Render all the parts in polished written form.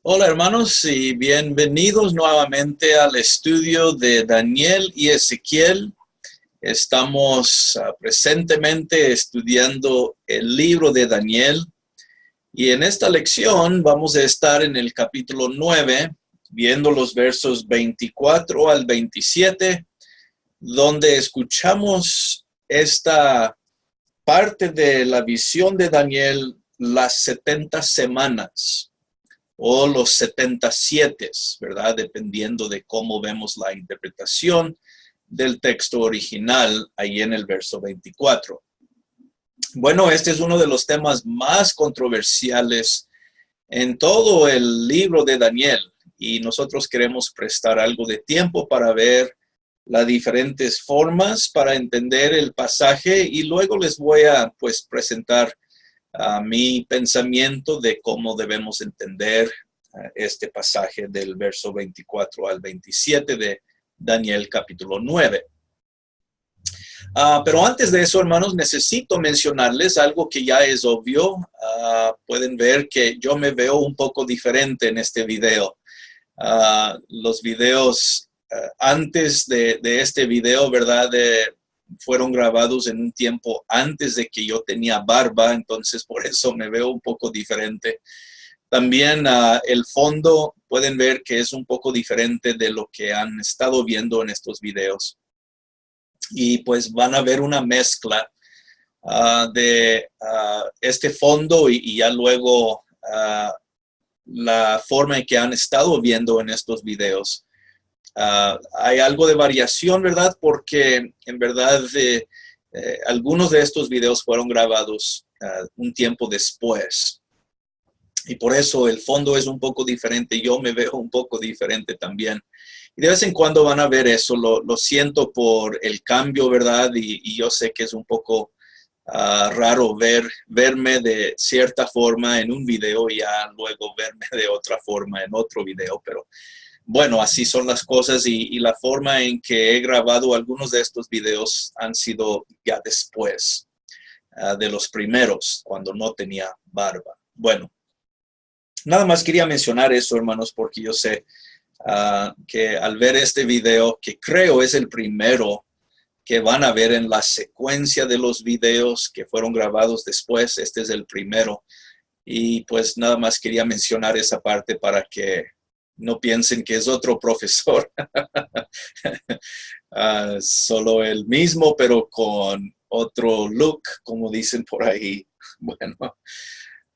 Hola hermanos y bienvenidos nuevamente al estudio de Daniel y Ezequiel. Estamos presentemente estudiando el libro de Daniel y en esta lección vamos a estar en el capítulo 9, viendo los versos 24 al 27, donde escuchamos esta parte de la visión de Daniel, las 70 semanas. O los 77, ¿verdad? Dependiendo de cómo vemos la interpretación del texto original ahí en el verso 24. Bueno, este es uno de los temas más controversiales en todo el libro de Daniel y nosotros queremos prestar algo de tiempo para ver las diferentes formas para entender el pasaje y luego les voy a presentar mi pensamiento de cómo debemos entender este pasaje del verso 24 al 27 de Daniel capítulo 9. Pero antes de eso, hermanos, necesito mencionarles algo que ya es obvio. Pueden ver que yo me veo un poco diferente en este video. Los videos antes de este video, ¿verdad? Fueron grabados en un tiempo antes de que yo tenía barba, entonces por eso me veo un poco diferente. También el fondo pueden ver que es un poco diferente de lo que han estado viendo en estos videos. Y pues van a ver una mezcla de este fondo y ya luego la forma en que han estado viendo en estos videos. Hay algo de variación, ¿verdad? Porque en verdad algunos de estos videos fueron grabados un tiempo después. Y por eso el fondo es un poco diferente. Yo me veo un poco diferente también. Y de vez en cuando van a ver eso. Lo siento por el cambio, ¿verdad? Y yo sé que es un poco raro verme de cierta forma en un video y ya luego verme de otra forma en otro video. Pero bueno, así son las cosas y la forma en que he grabado algunos de estos videos han sido ya después de los primeros, cuando no tenía barba. Bueno, nada más quería mencionar eso, hermanos, porque yo sé que al ver este video, que creo es el primero que van a ver en la secuencia de los videos que fueron grabados después, este es el primero. Y pues nada más quería mencionar esa parte para que no piensen que es otro profesor. Solo el mismo, pero con otro look, como dicen por ahí. Bueno,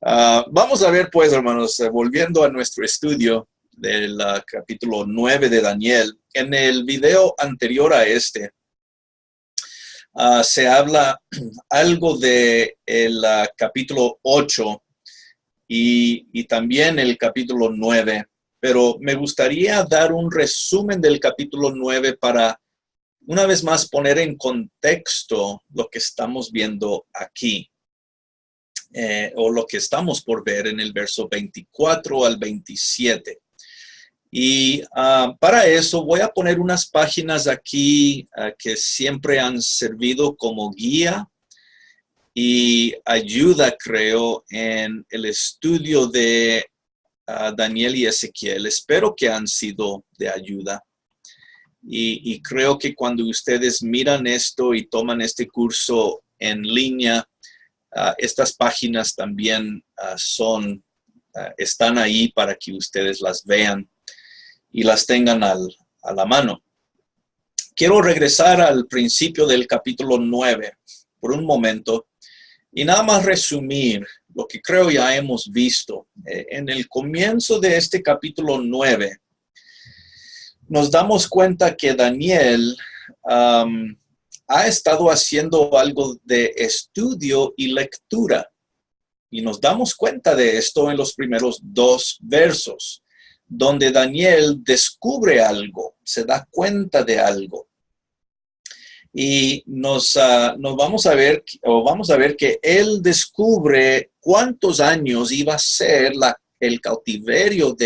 vamos a ver pues, hermanos, volviendo a nuestro estudio del capítulo 9 de Daniel. En el video anterior a este, se habla algo de el capítulo 8 y también el capítulo 9. Pero me gustaría dar un resumen del capítulo 9 para, una vez más, poner en contexto lo que estamos viendo aquí, o lo que estamos por ver en el verso 24 al 27. Y para eso voy a poner unas páginas aquí que siempre han servido como guía y ayuda, creo, en el estudio de Daniel y Ezequiel. Espero que han sido de ayuda. Y creo que cuando ustedes miran esto y toman este curso en línea, estas páginas también están ahí para que ustedes las vean y las tengan a la mano. Quiero regresar al principio del capítulo 9 por un momento y nada más resumir lo que creo ya hemos visto. En el comienzo de este capítulo 9, nos damos cuenta que Daniel ha estado haciendo algo de estudio y lectura. Y nos damos cuenta de esto en los primeros 2 versos, donde Daniel descubre algo, se da cuenta de algo. Y nos vamos a ver que él descubre cuántos años iba a ser el cautiverio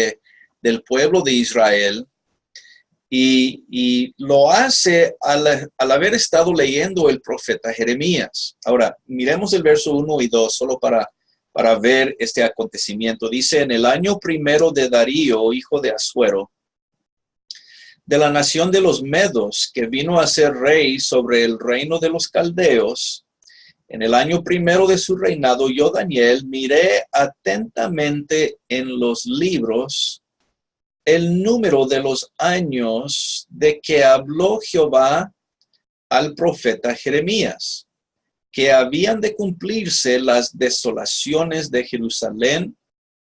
del pueblo de Israel. Y lo hace al haber estado leyendo el profeta Jeremías. Ahora, miremos el verso 1 y 2, solo para para ver este acontecimiento. Dice, en el año primero de Darío, hijo de Asuero, de la nación de los Medos, que vino a ser rey sobre el reino de los caldeos, en el año primero de su reinado, yo, Daniel, miré atentamente en los libros el número de los años de que habló Jehová al profeta Jeremías, que habían de cumplirse las desolaciones de Jerusalén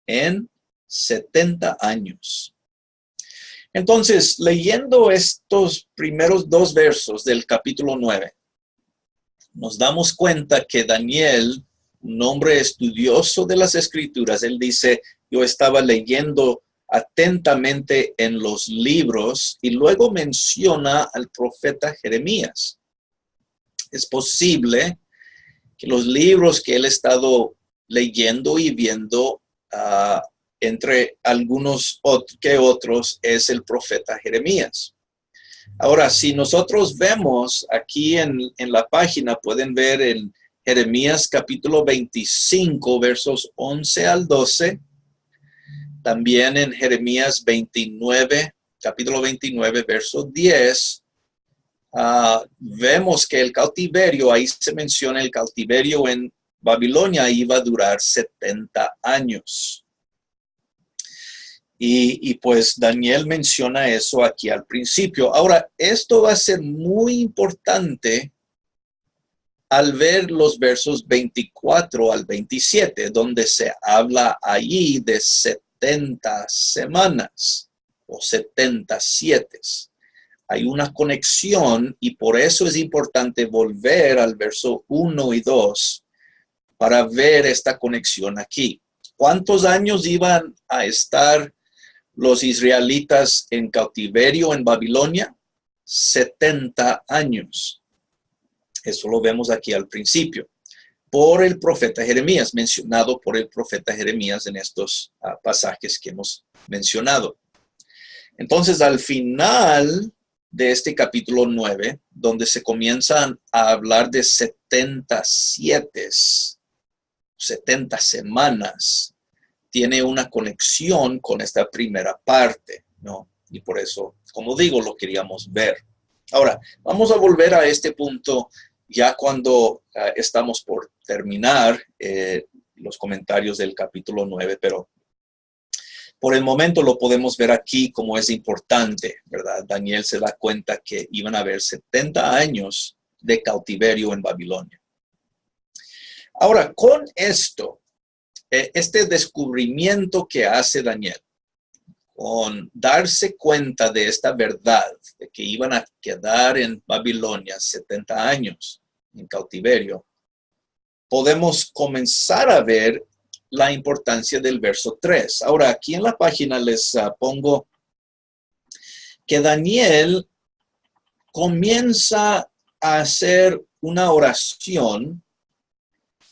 en 70 años. Entonces, leyendo estos primeros dos versos del capítulo 9, nos damos cuenta que Daniel, un hombre estudioso de las Escrituras, él dice, yo estaba leyendo atentamente en los libros, y luego menciona al profeta Jeremías. Es posible que los libros que él ha estado leyendo y viendo, entre algunos que otros, es el profeta Jeremías. Ahora, si nosotros vemos aquí en la página, pueden ver en Jeremías capítulo 25, versos 11 al 12, también en Jeremías 29, capítulo 29, verso 10, vemos que el cautiverio, ahí se menciona el cautiverio en Babilonia, iba a durar 70 años. Y pues Daniel menciona eso aquí al principio. Ahora, esto va a ser muy importante al ver los versos 24 al 27, donde se habla allí de 70 semanas o 77. Hay una conexión y por eso es importante volver al verso 1 y 2 para ver esta conexión aquí. ¿Cuántos años iban a estar los israelitas en cautiverio en Babilonia? 70 años. Eso lo vemos aquí al principio. Por el profeta Jeremías, mencionado por el profeta Jeremías en estos pasajes que hemos mencionado. Entonces, al final de este capítulo 9, donde se comienzan a hablar de 77, 70 semanas, tiene una conexión con esta primera parte, ¿no? Y por eso, como digo, lo queríamos ver. Ahora, vamos a volver a este punto ya cuando estamos por terminar los comentarios del capítulo 9, pero por el momento lo podemos ver aquí como es importante, ¿verdad? Daniel se da cuenta que iban a haber 70 años de cautiverio en Babilonia. Ahora, con esto, este descubrimiento que hace Daniel, con darse cuenta de esta verdad, de que iban a quedar en Babilonia 70 años en cautiverio, podemos comenzar a ver la importancia del verso 3. Ahora, aquí en la página les pongo que Daniel comienza a hacer una oración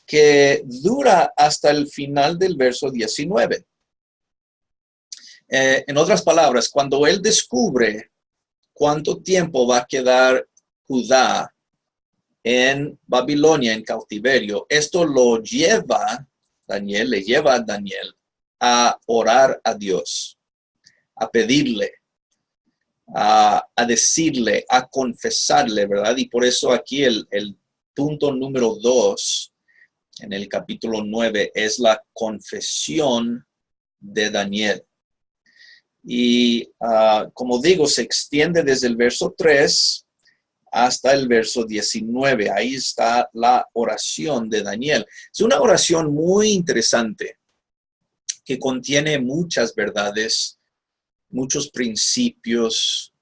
que dura hasta el final del verso 19. En otras palabras, cuando él descubre cuánto tiempo va a quedar Judá en Babilonia, en cautiverio, esto lo lleva, le lleva a Daniel a orar a Dios, a pedirle, a decirle, a confesarle, ¿verdad? Y por eso aquí el punto número 2 en el capítulo 9 es la confesión de Daniel. Y como digo, se extiende desde el verso 3 hasta el verso 19. Ahí está la oración de Daniel. Es una oración muy interesante que contiene muchas verdades, muchos principios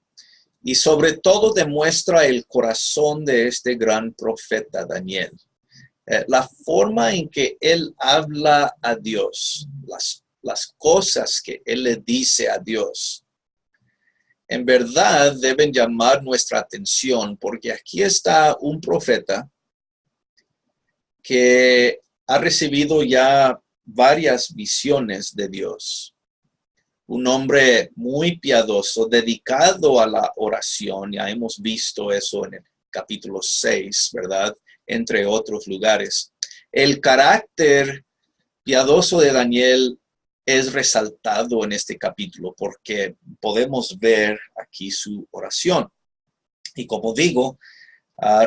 y sobre todo demuestra el corazón de este gran profeta Daniel. La forma en que él habla a Dios, las cosas que él le dice a Dios, en verdad deben llamar nuestra atención, porque aquí está un profeta que ha recibido ya varias visiones de Dios. Un hombre muy piadoso, dedicado a la oración. Ya hemos visto eso en el capítulo 6, ¿verdad? Entre otros lugares. El carácter piadoso de Daniel es resaltado en este capítulo porque podemos ver aquí su oración. Y como digo,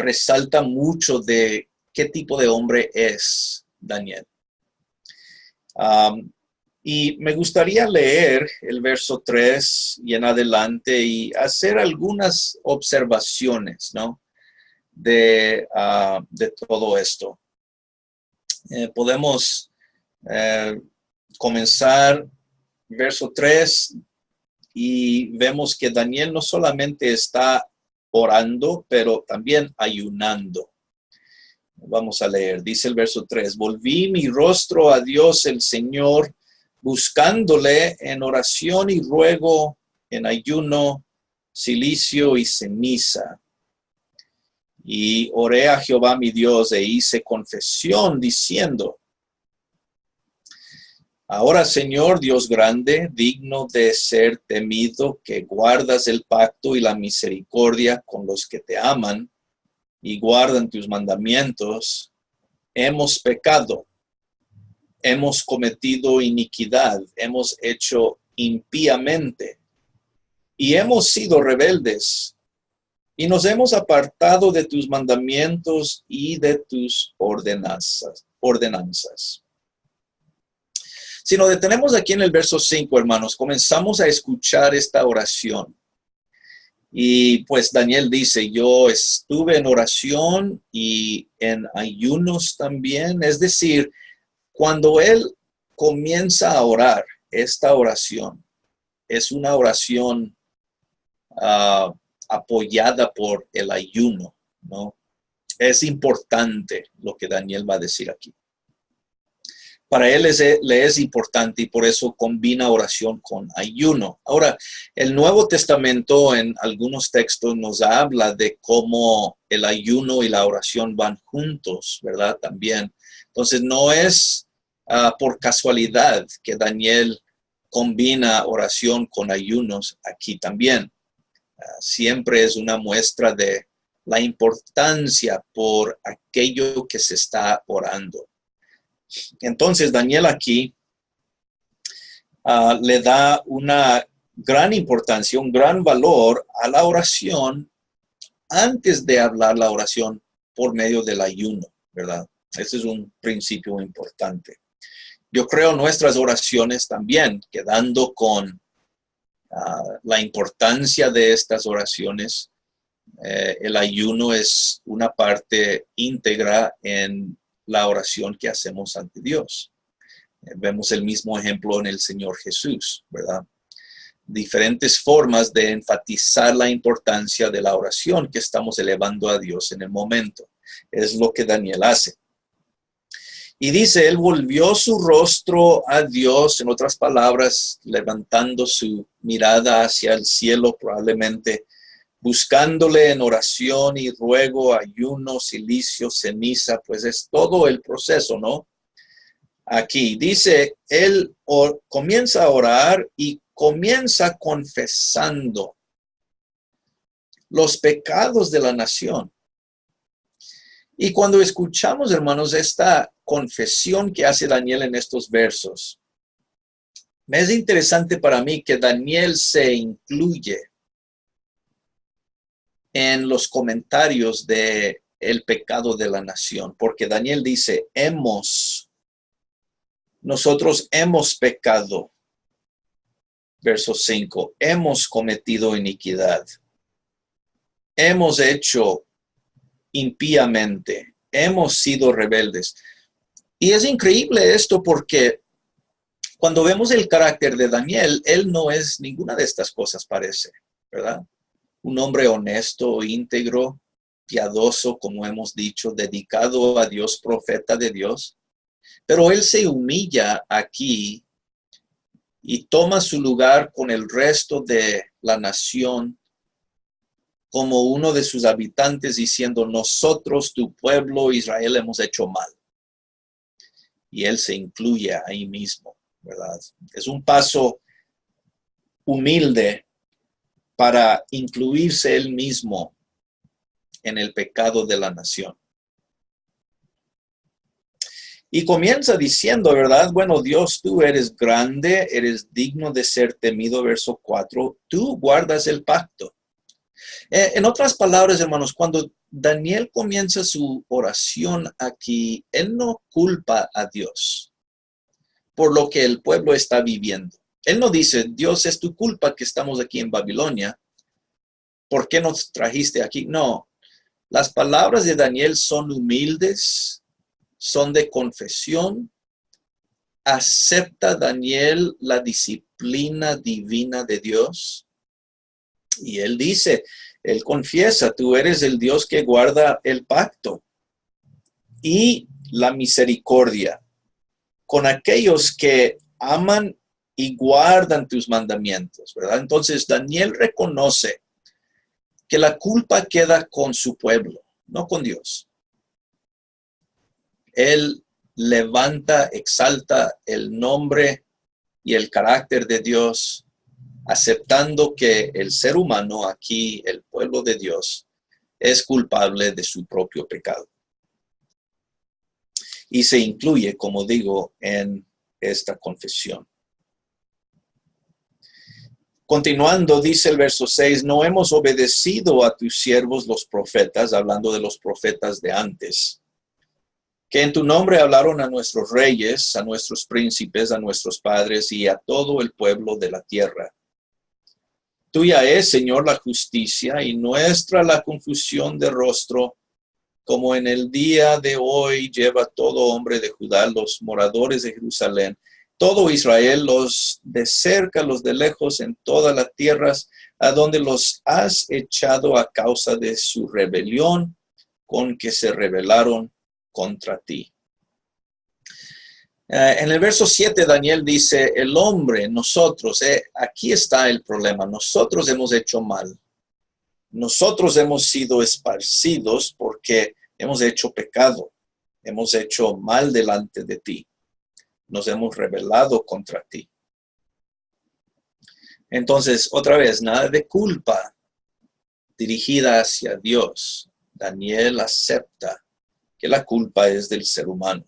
resalta mucho de qué tipo de hombre es Daniel. Y me gustaría leer el verso 3 y en adelante y hacer algunas observaciones, ¿no? de todo esto. Podemos comenzar verso 3 y vemos que Daniel no solamente está orando, pero también ayunando. Vamos a leer, dice el verso 3, volví mi rostro a Dios el Señor, buscándole en oración y ruego, en ayuno, cilicio y ceniza. Y oré a Jehová mi Dios e hice confesión diciendo, ahora Señor Dios grande, digno de ser temido, que guardas el pacto y la misericordia con los que te aman y guardan tus mandamientos, hemos pecado, hemos cometido iniquidad, hemos hecho impíamente y hemos sido rebeldes. Y nos hemos apartado de tus mandamientos y de tus ordenanzas. Si nos detenemos aquí en el verso 5, hermanos, comenzamos a escuchar esta oración. Y pues Daniel dice, yo estuve en oración y en ayunos también. Es decir, cuando él comienza a orar, esta oración es una oración apoyada por el ayuno, ¿no? Es importante lo que Daniel va a decir aquí. Para él le es importante y por eso combina oración con ayuno. Ahora, el Nuevo Testamento en algunos textos nos habla de cómo el ayuno y la oración van juntos, ¿verdad? También. Entonces, no es por casualidad que Daniel combina oración con ayunos aquí también. Siempre es una muestra de la importancia por aquello que se está orando. Entonces, Daniel aquí le da una gran importancia, un gran valor a la oración antes de hablar la oración por medio del ayuno, ¿verdad? Ese es un principio importante. Yo creo nuestras oraciones también, quedando con la importancia de estas oraciones. El ayuno es una parte íntegra en la oración que hacemos ante Dios. Vemos el mismo ejemplo en el Señor Jesús, ¿verdad? Diferentes formas de enfatizar la importancia de la oración que estamos elevando a Dios en el momento. Es lo que Daniel hace. Y dice, él volvió su rostro a Dios, en otras palabras, levantando su mirada hacia el cielo, probablemente buscándole en oración y ruego, ayuno, cilicio, ceniza, pues es todo el proceso, ¿no? Aquí dice, él comienza a orar y comienza confesando los pecados de la nación. Y cuando escuchamos, hermanos, esta confesión que hace Daniel en estos versos, me es interesante para mí que Daniel se incluye en los comentarios de el pecado de la nación, porque Daniel dice, nosotros hemos pecado. Verso 5, hemos cometido iniquidad. Hemos hecho impíamente. Hemos sido rebeldes. Y es increíble esto porque cuando vemos el carácter de Daniel, él no es ninguna de estas cosas, parece, ¿verdad? Un hombre honesto, íntegro, piadoso, como hemos dicho, dedicado a Dios, profeta de Dios. Pero él se humilla aquí y toma su lugar con el resto de la nación como uno de sus habitantes, diciendo, nosotros, tu pueblo, Israel, hemos hecho mal. Y él se incluye ahí mismo, ¿verdad? Es un paso humilde para incluirse él mismo en el pecado de la nación. Y comienza diciendo, ¿verdad? Bueno, Dios, tú eres grande, eres digno de ser temido, verso 4. Tú guardas el pacto. En otras palabras, hermanos, cuando Daniel comienza su oración aquí, él no culpa a Dios por lo que el pueblo está viviendo. Él no dice, Dios, es tu culpa que estamos aquí en Babilonia. ¿Por qué nos trajiste aquí? No, las palabras de Daniel son humildes, son de confesión. ¿Acepta Daniel la disciplina divina de Dios? Y él dice, él confiesa, tú eres el Dios que guarda el pacto y la misericordia con aquellos que aman y guardan tus mandamientos, ¿verdad? Entonces Daniel reconoce que la culpa queda con su pueblo, no con Dios. Él levanta, exalta el nombre y el carácter de Dios, aceptando que el ser humano aquí, el pueblo de Dios, es culpable de su propio pecado. Y se incluye, como digo, en esta confesión. Continuando, dice el verso 6, no hemos obedecido a tus siervos los profetas, hablando de los profetas de antes, que en tu nombre hablaron a nuestros reyes, a nuestros príncipes, a nuestros padres y a todo el pueblo de la tierra. Tuya es, Señor, la justicia y nuestra la confusión de rostro, como en el día de hoy lleva todo hombre de Judá, los moradores de Jerusalén, todo Israel, los de cerca, los de lejos, en todas las tierras, a donde los has echado a causa de su rebelión, con que se rebelaron contra ti. En el verso 7, Daniel dice, el hombre, nosotros, aquí está el problema, nosotros hemos hecho mal. Nosotros hemos sido esparcidos porque hemos hecho pecado, hemos hecho mal delante de ti, nos hemos rebelado contra ti. Entonces, otra vez, nada de culpa dirigida hacia Dios. Daniel acepta que la culpa es del ser humano.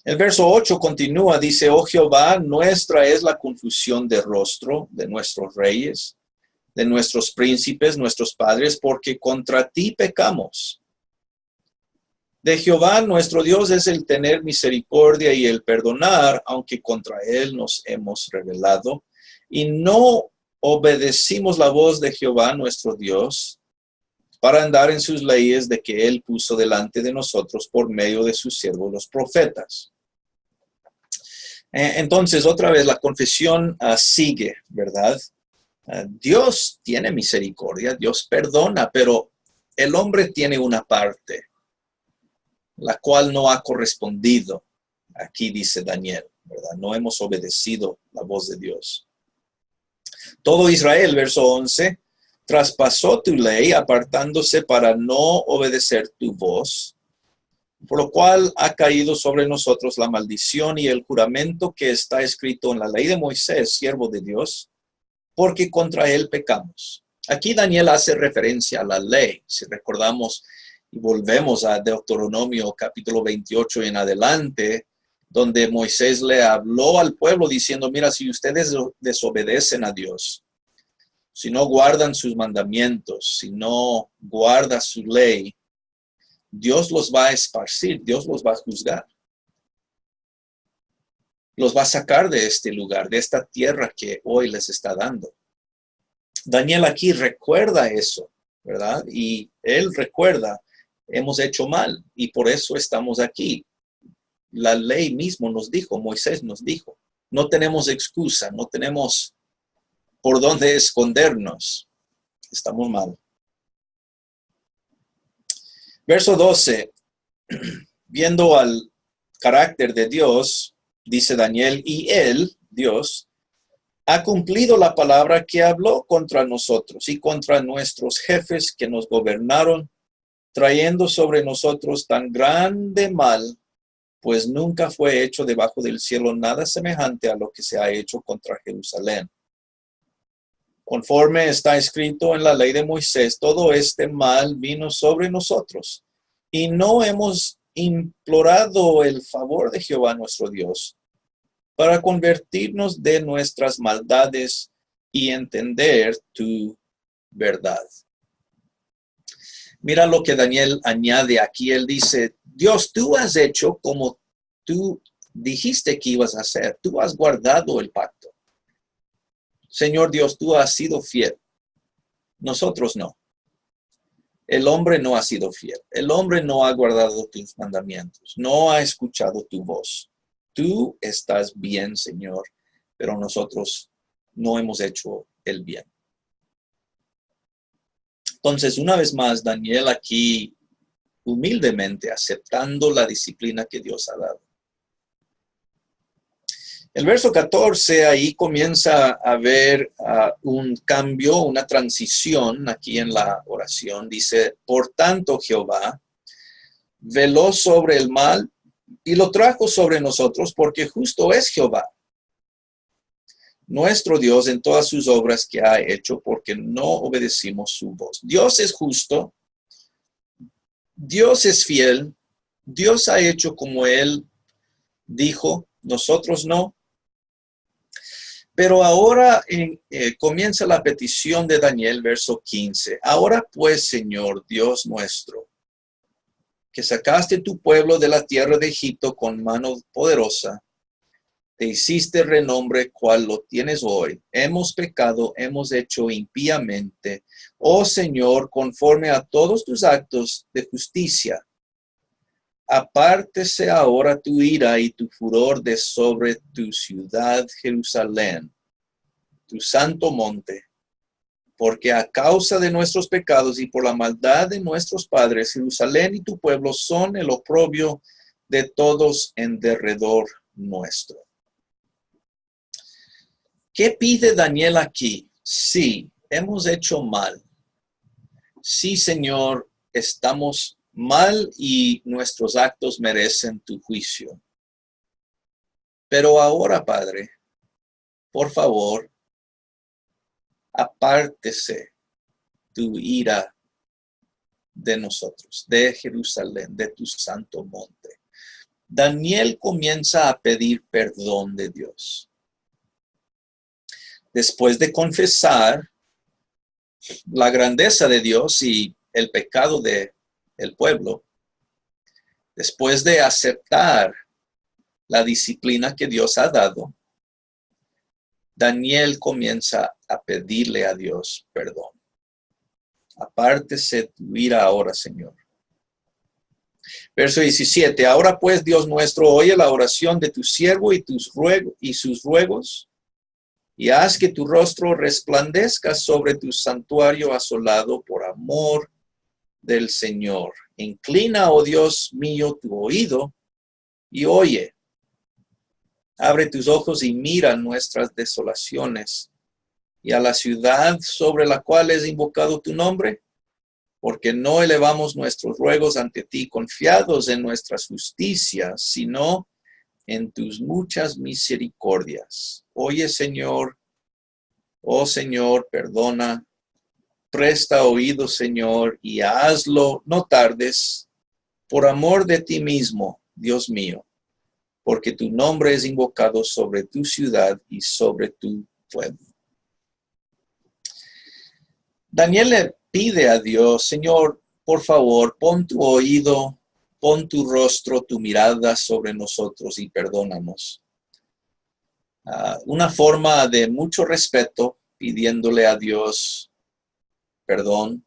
El verso 8 continúa, dice, oh Jehová, nuestra es la confusión de rostro de nuestros reyes, de nuestros príncipes, nuestros padres, porque contra ti pecamos. De Jehová nuestro Dios es el tener misericordia y el perdonar, aunque contra él nos hemos rebelado, y no obedecimos la voz de Jehová nuestro Dios, para andar en sus leyes de que él puso delante de nosotros por medio de sus siervos los profetas. Entonces, otra vez, la confesión sigue, ¿verdad? Dios tiene misericordia, Dios perdona, pero el hombre tiene una parte, la cual no ha correspondido. Aquí dice Daniel, ¿verdad? No hemos obedecido la voz de Dios. Todo Israel, verso 11, traspasó tu ley, apartándose para no obedecer tu voz, por lo cual ha caído sobre nosotros la maldición y el juramento que está escrito en la ley de Moisés, siervo de Dios, porque contra él pecamos. Aquí Daniel hace referencia a la ley. Si recordamos y volvemos a Deuteronomio capítulo 28 en adelante, donde Moisés le habló al pueblo diciendo, mira, si ustedes desobedecen a Dios, si no guardan sus mandamientos, si no guardan su ley, Dios los va a esparcir, Dios los va a juzgar. Los va a sacar de este lugar, de esta tierra que hoy les está dando. Daniel aquí recuerda eso, ¿verdad? Y él recuerda, hemos hecho mal y por eso estamos aquí. La ley mismo nos dijo, Moisés nos dijo, no tenemos excusa, no tenemos por dónde escondernos. Estamos mal. Verso 12, viendo al carácter de Dios, dice Daniel, y él, Dios, ha cumplido la palabra que habló contra nosotros y contra nuestros jefes que nos gobernaron, trayendo sobre nosotros tan grande mal, pues nunca fue hecho debajo del cielo nada semejante a lo que se ha hecho contra Jerusalén. Conforme está escrito en la ley de Moisés, todo este mal vino sobre nosotros, y no hemos implorado el favor de Jehová nuestro Dios para convertirnos de nuestras maldades y entender tu verdad. Mira lo que Daniel añade aquí. Él dice, Dios, tú has hecho como tú dijiste que ibas a hacer. Tú has guardado el pacto. Señor Dios, tú has sido fiel. Nosotros no. El hombre no ha sido fiel. El hombre no ha guardado tus mandamientos. No ha escuchado tu voz. Tú estás bien, Señor, pero nosotros no hemos hecho el bien. Entonces, una vez más, Daniel aquí humildemente aceptando la disciplina que Dios ha dado. El verso 14, ahí comienza a haber un cambio, una transición aquí en la oración. Dice, por tanto Jehová veló sobre el mal y lo trajo sobre nosotros, porque justo es Jehová, nuestro Dios, en todas sus obras que ha hecho, porque no obedecimos su voz. Dios es justo, Dios es fiel, Dios ha hecho como Él dijo, nosotros no. Pero ahora comienza la petición de Daniel, verso 15. Ahora pues, Señor Dios nuestro, que sacaste tu pueblo de la tierra de Egipto con mano poderosa, te hiciste renombre cual lo tienes hoy. Hemos pecado, hemos hecho impíamente. Oh Señor, conforme a todos tus actos de justicia, apártese ahora tu ira y tu furor de sobre tu ciudad Jerusalén, tu santo monte, porque a causa de nuestros pecados y por la maldad de nuestros padres, Jerusalén y tu pueblo son el oprobio de todos en derredor nuestro. ¿Qué pide Daniel aquí? Sí, hemos hecho mal. Sí, Señor, estamos mal y nuestros actos merecen tu juicio. Pero ahora, Padre, por favor, apártese tu ira de nosotros, de Jerusalén, de tu santo monte. Daniel comienza a pedir perdón de Dios. Después de confesar la grandeza de Dios y el pecado del pueblo, después de aceptar la disciplina que Dios ha dado, Daniel comienza a pedirle a Dios perdón. Apártese tu ira ahora, Señor. Verso 17. Ahora pues, Dios nuestro, oye la oración de tu siervo y sus ruegos, y haz que tu rostro resplandezca sobre tu santuario asolado por amor del Señor. Inclina, oh Dios mío, tu oído y oye. Abre tus ojos y mira nuestras desolaciones y a la ciudad sobre la cual es invocado tu nombre, porque no elevamos nuestros ruegos ante ti confiados en nuestras justicias, sino en tus muchas misericordias. Oye, Señor, oh Señor, perdona, presta oído, Señor, y hazlo, no tardes, por amor de ti mismo, Dios mío, porque tu nombre es invocado sobre tu ciudad y sobre tu pueblo. Daniel le pide a Dios, Señor, por favor, pon tu oído, pon tu rostro, tu mirada sobre nosotros y perdónanos. Una forma de mucho respeto, pidiéndole a Dios perdón,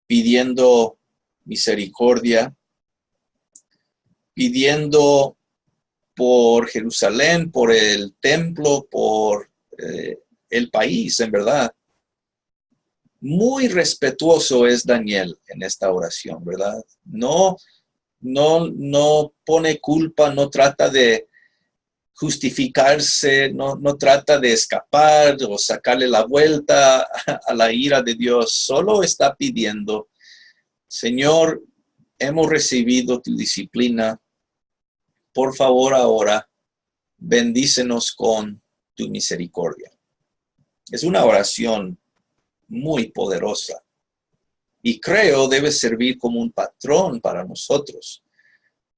pidiendo misericordia, pidiendo por Jerusalén, por el templo, por el país, en verdad. Muy respetuoso es Daniel en esta oración, ¿verdad? No pone culpa, no trata de justificarse, no trata de escapar o sacarle la vuelta a la ira de Dios. Solo está pidiendo, Señor, hemos recibido tu disciplina. Por favor, ahora, bendícenos con tu misericordia. Es una oración muy poderosa y creo debe servir como un patrón para nosotros.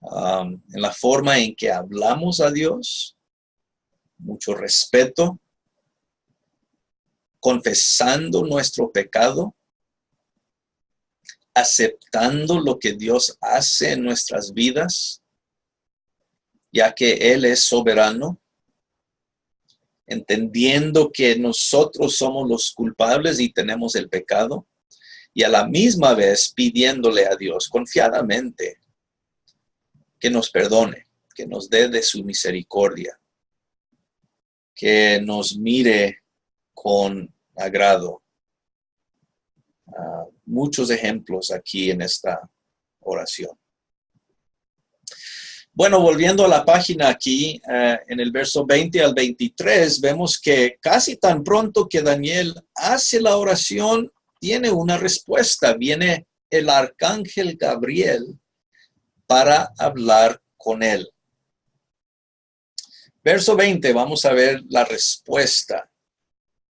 en la forma en que hablamos a Dios, mucho respeto, confesando nuestro pecado, aceptando lo que Dios hace en nuestras vidas, ya que Él es soberano, entendiendo que nosotros somos los culpables y tenemos el pecado, y a la misma vez pidiéndole a Dios confiadamente que nos perdone, que nos dé de su misericordia, que nos mire con agrado. Muchos ejemplos aquí en esta oración. Bueno, volviendo a la página aquí, en el verso 20 al 23, vemos que casi tan pronto que Daniel hace la oración, tiene una respuesta. Viene el arcángel Gabriel para hablar con él. Verso 20, vamos a ver la respuesta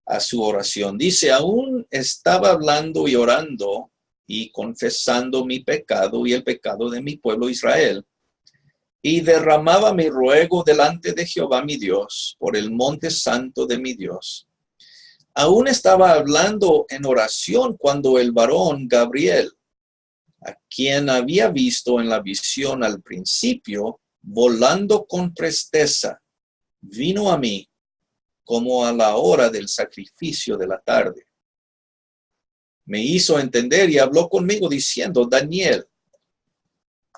a su oración. Dice, aún estaba hablando y orando y confesando mi pecado y el pecado de mi pueblo Israel. Y derramaba mi ruego delante de Jehová mi Dios, por el monte santo de mi Dios. Aún estaba hablando en oración cuando el varón Gabriel, a quien había visto en la visión al principio, volando con presteza, vino a mí como a la hora del sacrificio de la tarde. Me hizo entender y habló conmigo diciendo, Daniel,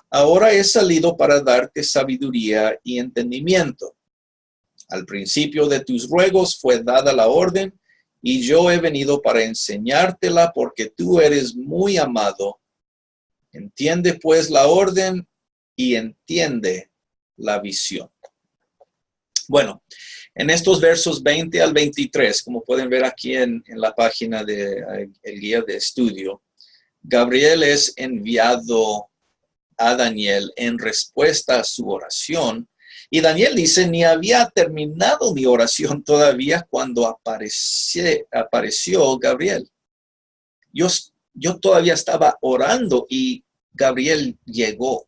ahora he salido para darte sabiduría y entendimiento. Al principio de tus ruegos fue dada la orden, y yo he venido para enseñártela porque tú eres muy amado. Entiende pues la orden y entiende la visión. Bueno, en estos versos 20 al 23, como pueden ver aquí en la página de el guía de estudio, Gabriel es enviado a Daniel en respuesta a su oración. Y Daniel dice, ni había terminado mi oración todavía cuando apareció Gabriel. Yo todavía estaba orando y Gabriel llegó.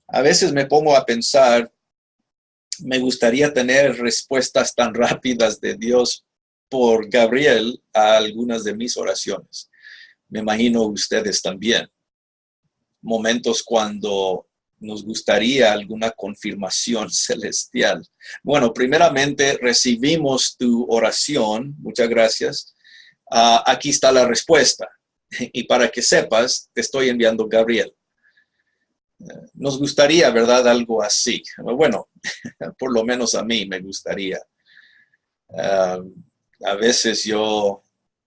A veces me pongo a pensar, me gustaría tener respuestas tan rápidas de Dios por Gabriel a algunas de mis oraciones. Me imagino ustedes también. Momentos cuando nos gustaría alguna confirmación celestial. Bueno, primeramente recibimos tu oración. Muchas gracias. Aquí está la respuesta. Y para que sepas, te estoy enviando Gabriel. Nos gustaría, ¿verdad? Algo así. Bueno, por lo menos a mí me gustaría. A veces yo,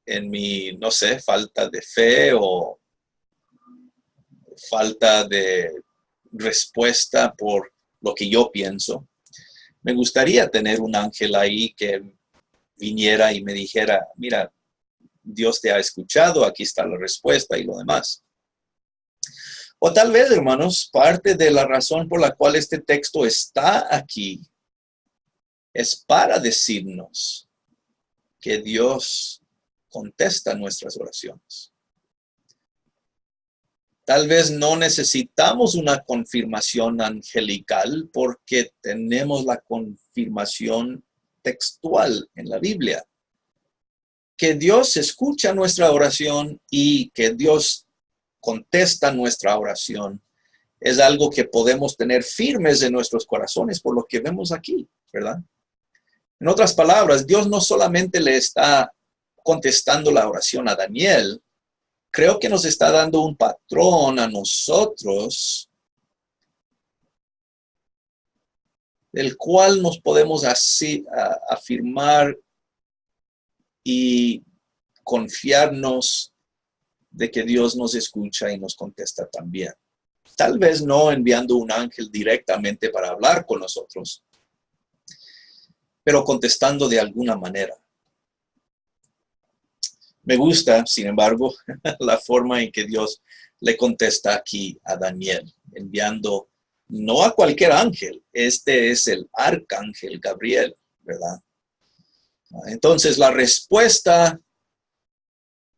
en mi, no sé, falta de fe o falta de respuesta por lo que yo pienso, me gustaría tener un ángel ahí que viniera y me dijera, mira, Dios te ha escuchado, aquí está la respuesta y lo demás. O tal vez, hermanos, parte de la razón por la cual este texto está aquí es para decirnos que Dios contesta nuestras oraciones. Tal vez no necesitamos una confirmación angelical porque tenemos la confirmación textual en la Biblia. Que Dios escucha nuestra oración y que Dios contesta nuestra oración es algo que podemos tener firmes en nuestros corazones por lo que vemos aquí, ¿verdad? En otras palabras, Dios no solamente le está contestando la oración a Daniel, creo que nos está dando un patrón a nosotros del cual nos podemos así afirmar y confiarnos de que Dios nos escucha y nos contesta también. Tal vez no enviando un ángel directamente para hablar con nosotros, pero contestando de alguna manera. Me gusta, sin embargo, la forma en que Dios le contesta aquí a Daniel, enviando no a cualquier ángel, este es el arcángel Gabriel, ¿verdad? Entonces la respuesta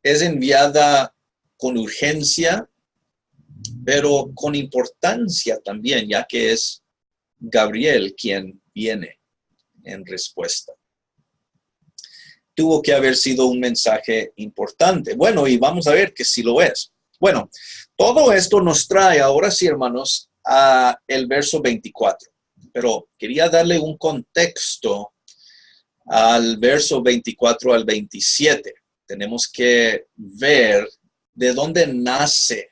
es enviada con urgencia pero con importancia también, ya que es Gabriel quien viene en respuesta. Tuvo que haber sido un mensaje importante. Bueno, y vamos a ver que sí lo es. Bueno, todo esto nos trae ahora sí, hermanos, a el verso 24. Pero quería darle un contexto al verso 24 al 27. Tenemos que ver de dónde nace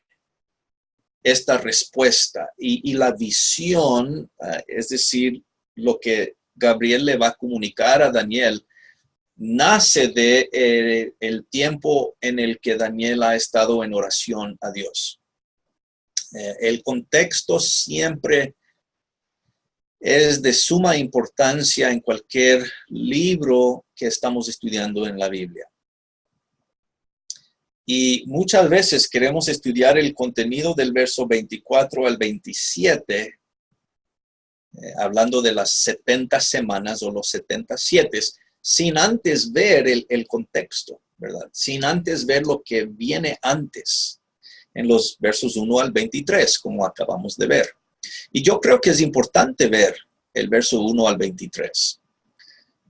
esta respuesta y la visión, es decir, lo que Gabriel le va a comunicar a Daniel, nace de el tiempo en el que Daniel ha estado en oración a Dios. El contexto siempre es de suma importancia en cualquier libro que estamos estudiando en la Biblia. Y muchas veces queremos estudiar el contenido del verso 24 al 27, hablando de las 70 semanas o los 77, sin antes ver el contexto, ¿verdad? Sin antes ver lo que viene antes, en los versos 1 al 23, como acabamos de ver. Y yo creo que es importante ver el verso 1 al 23,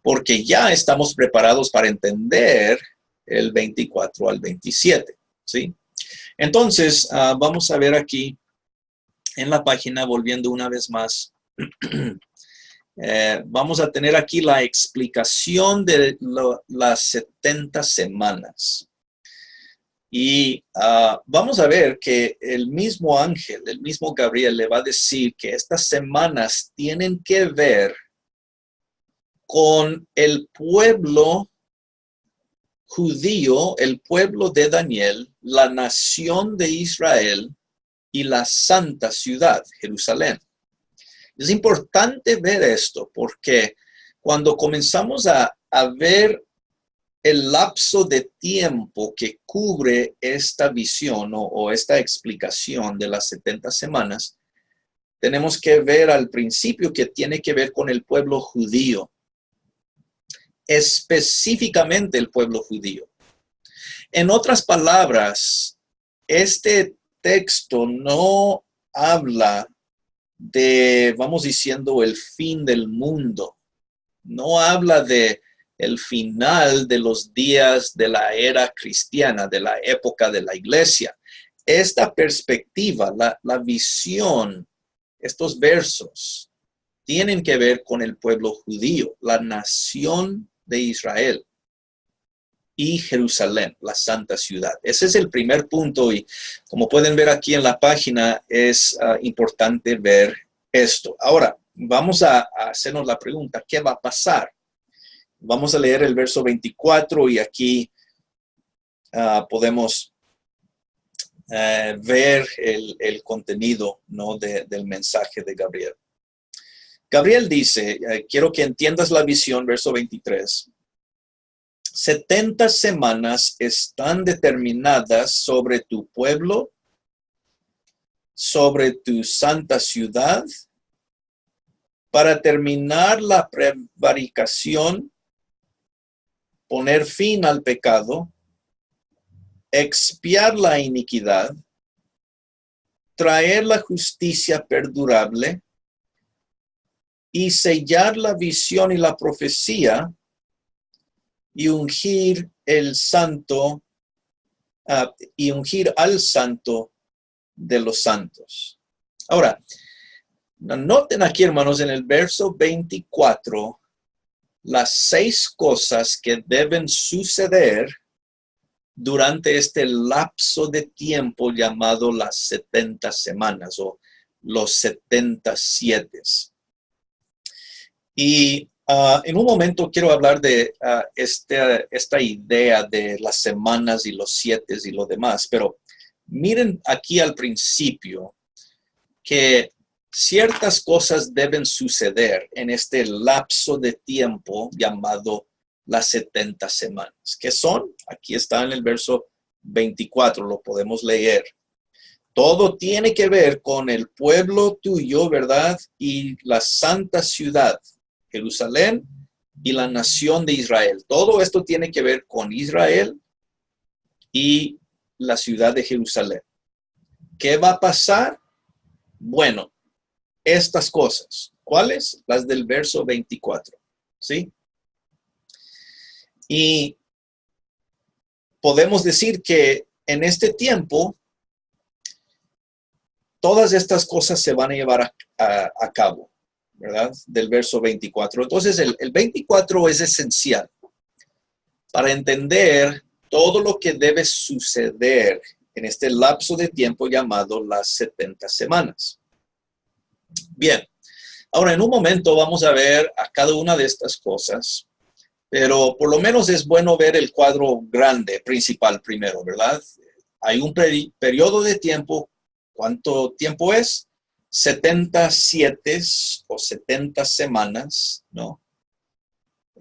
porque ya estamos preparados para entender el 24 al 27, ¿sí? Entonces, vamos a ver aquí en la página, volviendo una vez más, vamos a tener aquí la explicación de las 70 semanas. Y vamos a ver que el mismo ángel, el mismo Gabriel, le va a decir que estas semanas tienen que ver con el pueblo judío, el pueblo de Daniel, la nación de Israel y la santa ciudad, Jerusalén. Es importante ver esto porque cuando comenzamos a ver el lapso de tiempo que cubre esta visión o esta explicación de las 70 semanas, tenemos que ver al principio que tiene que ver con el pueblo judío, específicamente el pueblo judío. En otras palabras, este texto no habla de, vamos diciendo, el fin del mundo. No habla de el final de los días de la era cristiana, de la época de la iglesia. Esta perspectiva, la visión, estos versos, tienen que ver con el pueblo judío, la nación de Israel y Jerusalén, la santa ciudad. Ese es el primer punto y como pueden ver aquí en la página, es importante ver esto. Ahora, vamos a hacernos la pregunta, ¿qué va a pasar? Vamos a leer el verso 24 y aquí podemos ver el contenido, ¿no? del mensaje de Gabriel. Gabriel dice, quiero que entiendas la visión, verso 23. 70 semanas están determinadas sobre tu pueblo, sobre tu santa ciudad, para terminar la prevaricación, poner fin al pecado, expiar la iniquidad, traer la justicia perdurable y sellar la visión y la profecía y ungir el santo y ungir al santo de los santos. Ahora, noten aquí, hermanos, en el verso 24, las 6 cosas que deben suceder durante este lapso de tiempo llamado las 70 semanas o los 77. Y en un momento quiero hablar de esta idea de las semanas y los 7 y lo demás, pero miren aquí al principio que ciertas cosas deben suceder en este lapso de tiempo llamado las 70 semanas. ¿Qué son? Aquí está en el verso 24, lo podemos leer. Todo tiene que ver con el pueblo tuyo, ¿verdad? Y la santa ciudad, Jerusalén, y la nación de Israel. Todo esto tiene que ver con Israel y la ciudad de Jerusalén. ¿Qué va a pasar? Bueno, estas cosas. ¿Cuáles? Las del verso 24. ¿Sí? Y podemos decir que en este tiempo, todas estas cosas se van a llevar a cabo, ¿verdad? Del verso 24. Entonces, el 24 es esencial para entender todo lo que debe suceder en este lapso de tiempo llamado las 70 semanas. Bien, ahora en un momento vamos a ver a cada una de estas cosas, pero por lo menos es bueno ver el cuadro grande, principal primero, ¿verdad? Hay un periodo de tiempo. ¿Cuánto tiempo es? 77 o 70 semanas, ¿no?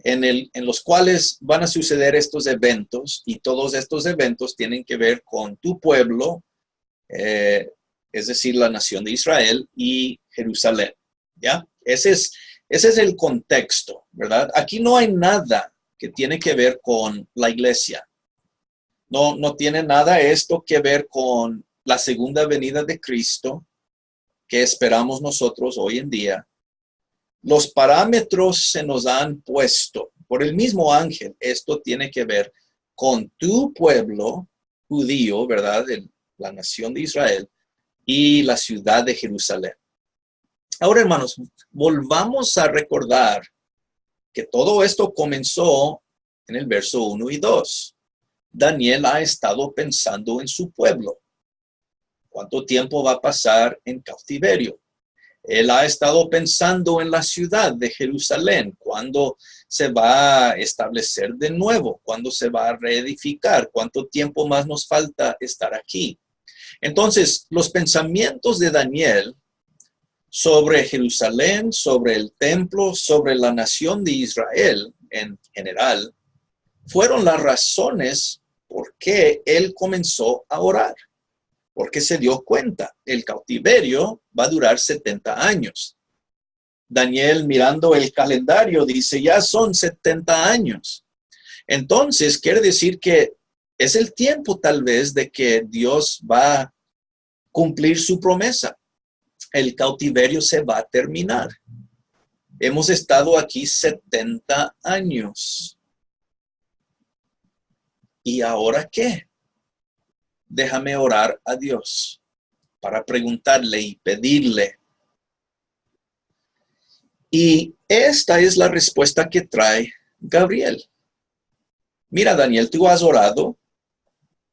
En los cuales van a suceder estos eventos, y todos estos eventos tienen que ver con tu pueblo, es decir, la nación de Israel y Jerusalén, ¿ya? Ese es el contexto, ¿verdad? Aquí no hay nada que tiene que ver con la iglesia. No tiene nada esto que ver con la segunda venida de Cristo que esperamos nosotros hoy en día. Los parámetros se nos han puesto por el mismo ángel. Esto tiene que ver con tu pueblo judío, ¿verdad? La nación de Israel y la ciudad de Jerusalén. Ahora, hermanos, volvamos a recordar que todo esto comenzó en el verso 1 y 2. Daniel ha estado pensando en su pueblo. ¿Cuánto tiempo va a pasar en cautiverio? Él ha estado pensando en la ciudad de Jerusalén, cuándo se va a establecer de nuevo, cuándo se va a reedificar, cuánto tiempo más nos falta estar aquí. Entonces, los pensamientos de Daniel sobre Jerusalén, sobre el templo, sobre la nación de Israel en general, fueron las razones por qué él comenzó a orar. Porque se dio cuenta, el cautiverio va a durar 70 años. Daniel, mirando el calendario, dice, ya son 70 años. Entonces, quiere decir que es el tiempo tal vez de que Dios va a cumplir su promesa. El cautiverio se va a terminar. Hemos estado aquí 70 años. ¿Y ahora qué? Déjame orar a Dios para preguntarle y pedirle. Y esta es la respuesta que trae Gabriel. Mira, Daniel, tú has orado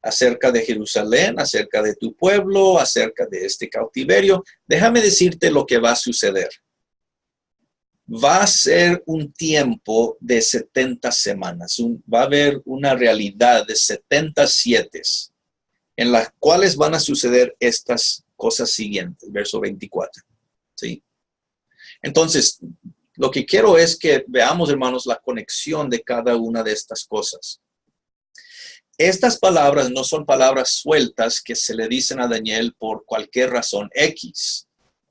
acerca de Jerusalén, acerca de tu pueblo, acerca de este cautiverio. Déjame decirte lo que va a suceder. Va a ser un tiempo de 70 semanas. Va a haber una realidad de 77 en las cuales van a suceder estas cosas siguientes, verso 24. ¿Sí? Entonces, lo que quiero es que veamos, hermanos, la conexión de cada una de estas cosas. Estas palabras no son palabras sueltas que se le dicen a Daniel por cualquier razón X.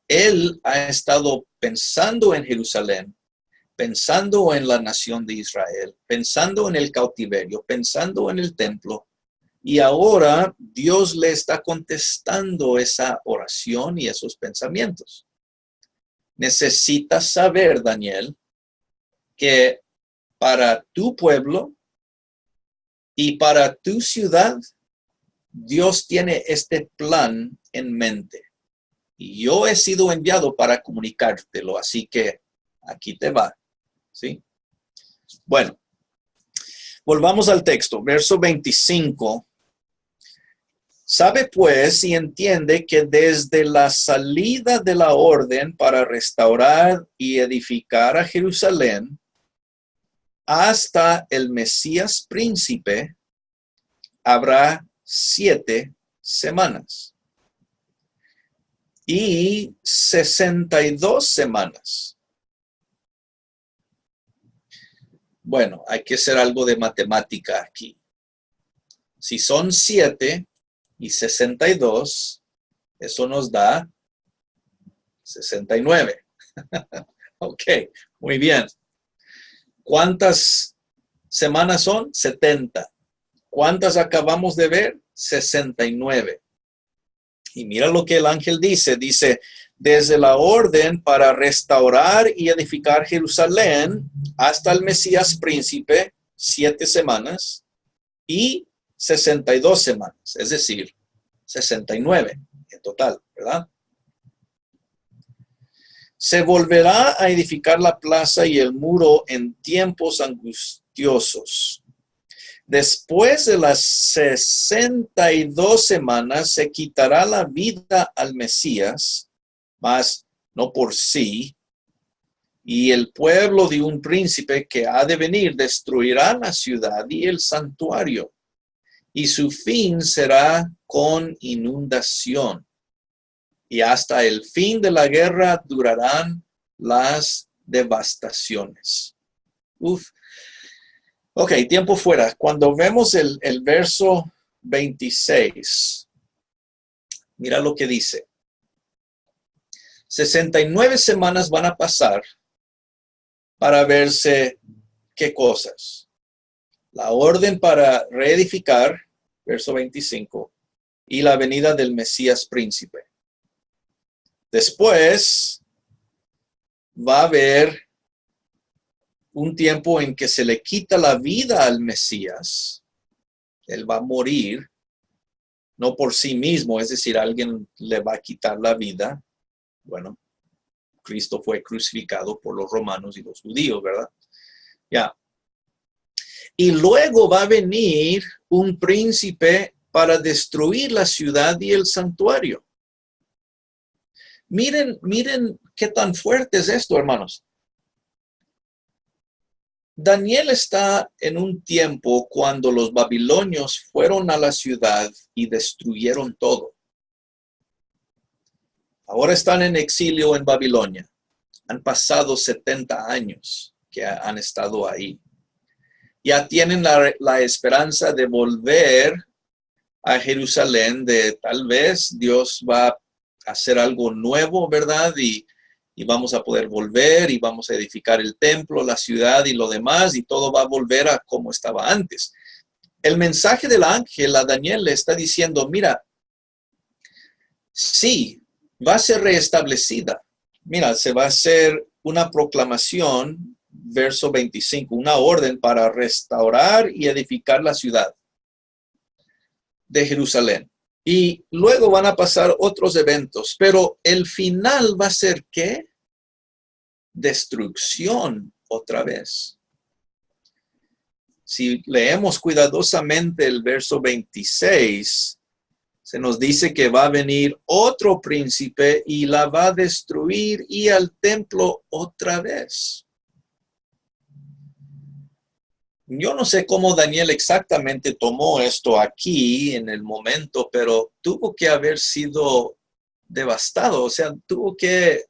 Él ha estado pensando en Jerusalén, pensando en la nación de Israel, pensando en el cautiverio, pensando en el templo. Y ahora Dios le está contestando esa oración y esos pensamientos. Necesitas saber, Daniel, que para tu pueblo y para tu ciudad, Dios tiene este plan en mente. Y yo he sido enviado para comunicártelo, así que aquí te va. ¿Sí? Bueno, volvamos al texto, verso 25. Sabe pues y entiende que desde la salida de la orden para restaurar y edificar a Jerusalén hasta el Mesías príncipe habrá 7 semanas y 62 semanas. Bueno, hay que hacer algo de matemática aquí. Si son 7 y 62, eso nos da 69. Ok, muy bien. ¿Cuántas semanas son? 70. ¿Cuántas acabamos de ver? 69. Y mira lo que el ángel dice. Dice, desde la orden para restaurar y edificar Jerusalén hasta el Mesías príncipe, 7 semanas y 62 semanas, es decir, 69 en total, ¿verdad? Se volverá a edificar la plaza y el muro en tiempos angustiosos. Después de las 62 semanas se quitará la vida al Mesías, mas no por sí, y el pueblo de un príncipe que ha de venir destruirá la ciudad y el santuario, y su fin será con inundación. Y hasta el fin de la guerra durarán las devastaciones. Uf. Ok, tiempo fuera. Cuando vemos el verso 26, mira lo que dice. 69 semanas van a pasar para verse qué cosas. La orden para reedificar, verso 25, y la venida del Mesías príncipe. Después va a haber un tiempo en que se le quita la vida al Mesías. Él va a morir, no por sí mismo, es decir, alguien le va a quitar la vida. Bueno, Cristo fue crucificado por los romanos y los judíos, ¿verdad? Ya. Y luego va a venir un príncipe para destruir la ciudad y el santuario. Miren qué tan fuerte es esto, hermanos. Daniel está en un tiempo cuando los babilonios fueron a la ciudad y destruyeron todo. Ahora están en exilio en Babilonia. Han pasado 70 años que han estado ahí. Ya tienen la esperanza de volver a Jerusalén, de tal vez Dios va a hacer algo nuevo, ¿verdad? Y vamos a poder volver y vamos a edificar el templo, la ciudad y lo demás, y todo va a volver a como estaba antes. El mensaje del ángel a Daniel le está diciendo, mira, sí, va a ser restablecida. Mira, se va a hacer una proclamación, verso 25, una orden para restaurar y edificar la ciudad de Jerusalén. Y luego van a pasar otros eventos, pero el final va a ser ¿qué? Destrucción otra vez. Si leemos cuidadosamente el verso 26, se nos dice que va a venir otro príncipe y la va a destruir y al templo otra vez. Yo no sé cómo Daniel exactamente tomó esto aquí en el momento, pero tuvo que haber sido devastado, o sea, tuvo que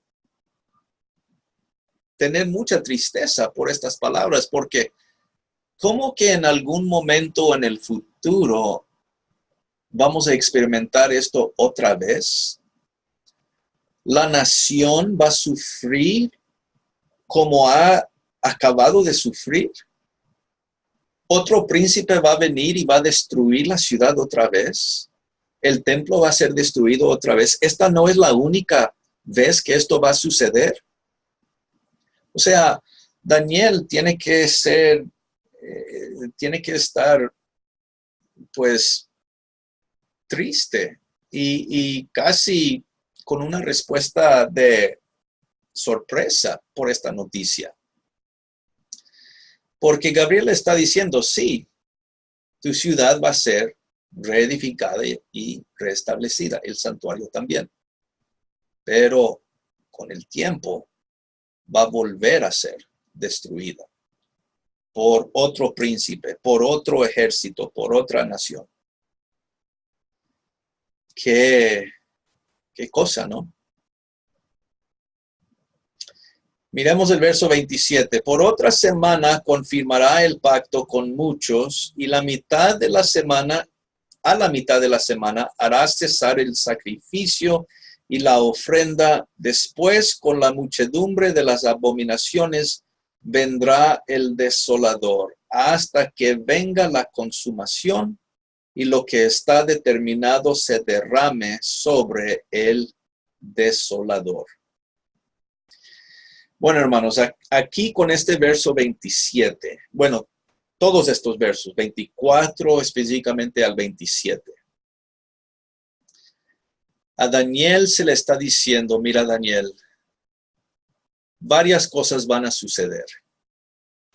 tener mucha tristeza por estas palabras, porque ¿cómo que en algún momento en el futuro vamos a experimentar esto otra vez? La nación va a sufrir como ha acabado de sufrir. Otro príncipe va a venir y va a destruir la ciudad otra vez. El templo va a ser destruido otra vez. Esta no es la única vez que esto va a suceder. O sea, Daniel tiene que estar, pues, triste y casi con una respuesta de sorpresa por esta noticia. Porque Gabriel está diciendo, sí, tu ciudad va a ser reedificada y restablecida, el santuario también. Pero con el tiempo va a volver a ser destruida por otro príncipe, por otro ejército, por otra nación. Qué cosa, ¿no? Miremos el verso 27. Por otra semana confirmará el pacto con muchos y a la mitad de la semana hará cesar el sacrificio y la ofrenda. Después, con la muchedumbre de las abominaciones, vendrá el desolador hasta que venga la consumación y lo que está determinado se derrame sobre el desolador. Bueno, hermanos, aquí con este verso 27, bueno, todos estos versos, 24 específicamente al 27. A Daniel se le está diciendo, mira Daniel, varias cosas van a suceder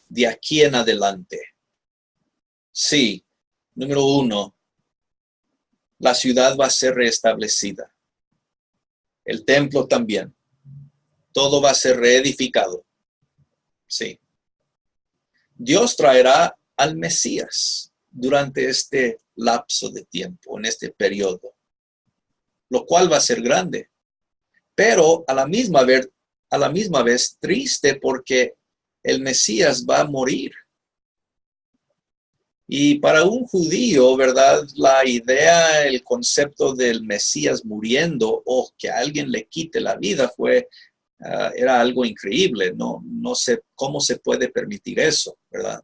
de aquí en adelante. Sí, número 1, la ciudad va a ser restablecida. El templo también. Todo va a ser reedificado. Sí. Dios traerá al Mesías durante este lapso de tiempo, en este periodo, lo cual va a ser grande, pero a la misma vez triste porque el Mesías va a morir. Y para un judío, ¿verdad? La idea, el concepto del Mesías muriendo o que alguien le quite la vida era algo increíble. No sé cómo se puede permitir eso, ¿verdad?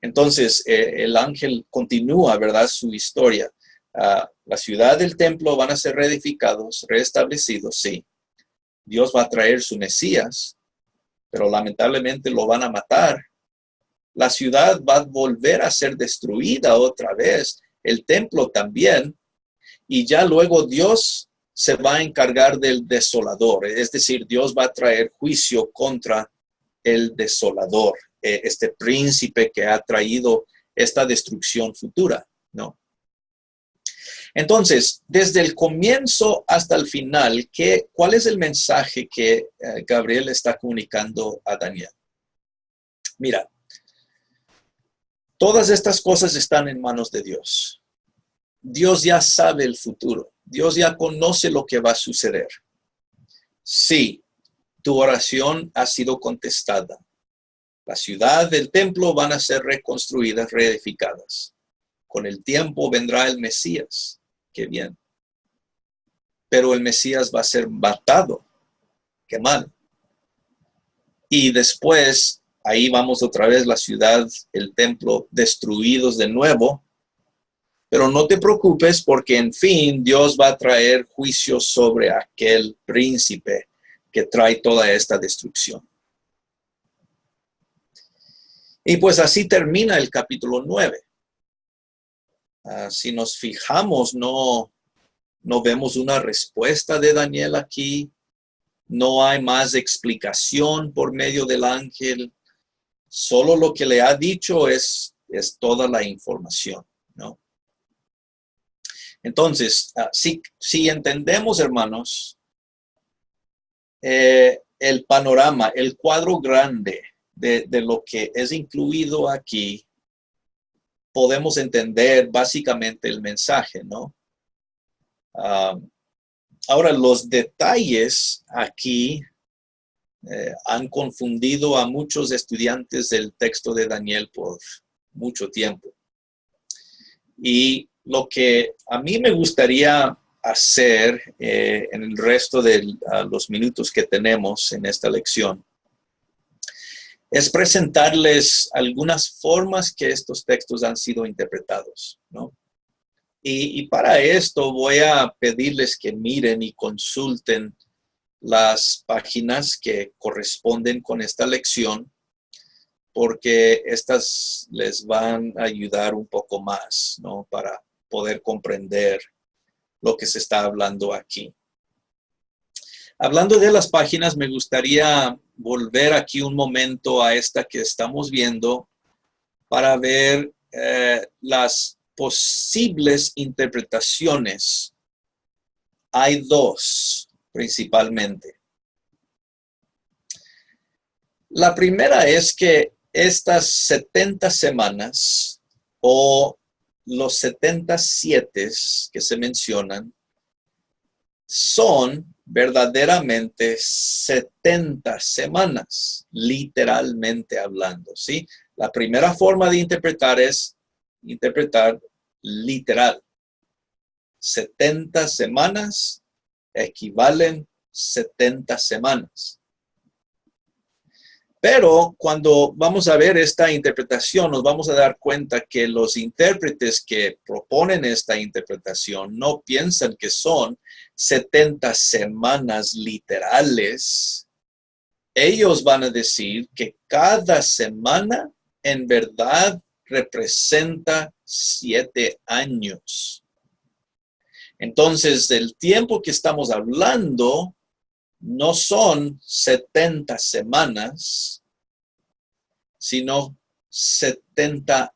Entonces, el ángel continúa, ¿verdad? Su historia. La ciudad del templo van a ser reedificados, restablecidos, sí. Dios va a traer su Mesías, pero lamentablemente lo van a matar. La ciudad va a volver a ser destruida otra vez, el templo también, y ya luego Dios se va a encargar del desolador, es decir, Dios va a traer juicio contra el desolador, este príncipe que ha traído esta destrucción futura, ¿no? Entonces, desde el comienzo hasta el final, ¿cuál es el mensaje que Gabriel está comunicando a Daniel? Mira, todas estas cosas están en manos de Dios. Dios ya sabe el futuro. Dios ya conoce lo que va a suceder. Sí, tu oración ha sido contestada. La ciudad del templo van a ser reconstruidas, reedificadas. Con el tiempo vendrá el Mesías. Qué bien. Pero el Mesías va a ser matado. Qué mal. Y después, ahí vamos otra vez, la ciudad, el templo destruidos de nuevo. Pero no te preocupes porque en fin Dios va a traer juicio sobre aquel príncipe que trae toda esta destrucción. Y pues así termina el capítulo 9. Si nos fijamos, no vemos una respuesta de Daniel aquí. No hay más explicación por medio del ángel. Solo lo que le ha dicho es toda la información, ¿no? Entonces, si entendemos, hermanos, el panorama, el cuadro grande de lo que es incluido aquí, podemos entender básicamente el mensaje, ¿no? Ahora, los detalles aquí han confundido a muchos estudiantes del texto de Daniel por mucho tiempo. Y lo que a mí me gustaría hacer en el resto de los minutos que tenemos en esta lección es presentarles algunas formas que estos textos han sido interpretados, ¿no? Y para esto voy a pedirles que miren y consulten las páginas que corresponden con esta lección, porque estas les van a ayudar un poco más, ¿no? Para poder comprender lo que se está hablando aquí. Hablando de las páginas, me gustaría volver aquí un momento a esta que estamos viendo para ver las posibles interpretaciones. Hay dos principalmente. La primera es que estas 70 semanas o los 77 que se mencionan son verdaderamente 70 semanas, literalmente hablando, ¿sí? La primera forma de interpretar es interpretar literal. 70 semanas equivalen 70 semanas. Pero cuando vamos a ver esta interpretación, nos vamos a dar cuenta que los intérpretes que proponen esta interpretación no piensan que son 70 semanas literales. Ellos van a decir que cada semana en verdad representa 7 años. Entonces, el tiempo que estamos hablando no son 70 semanas, sino 70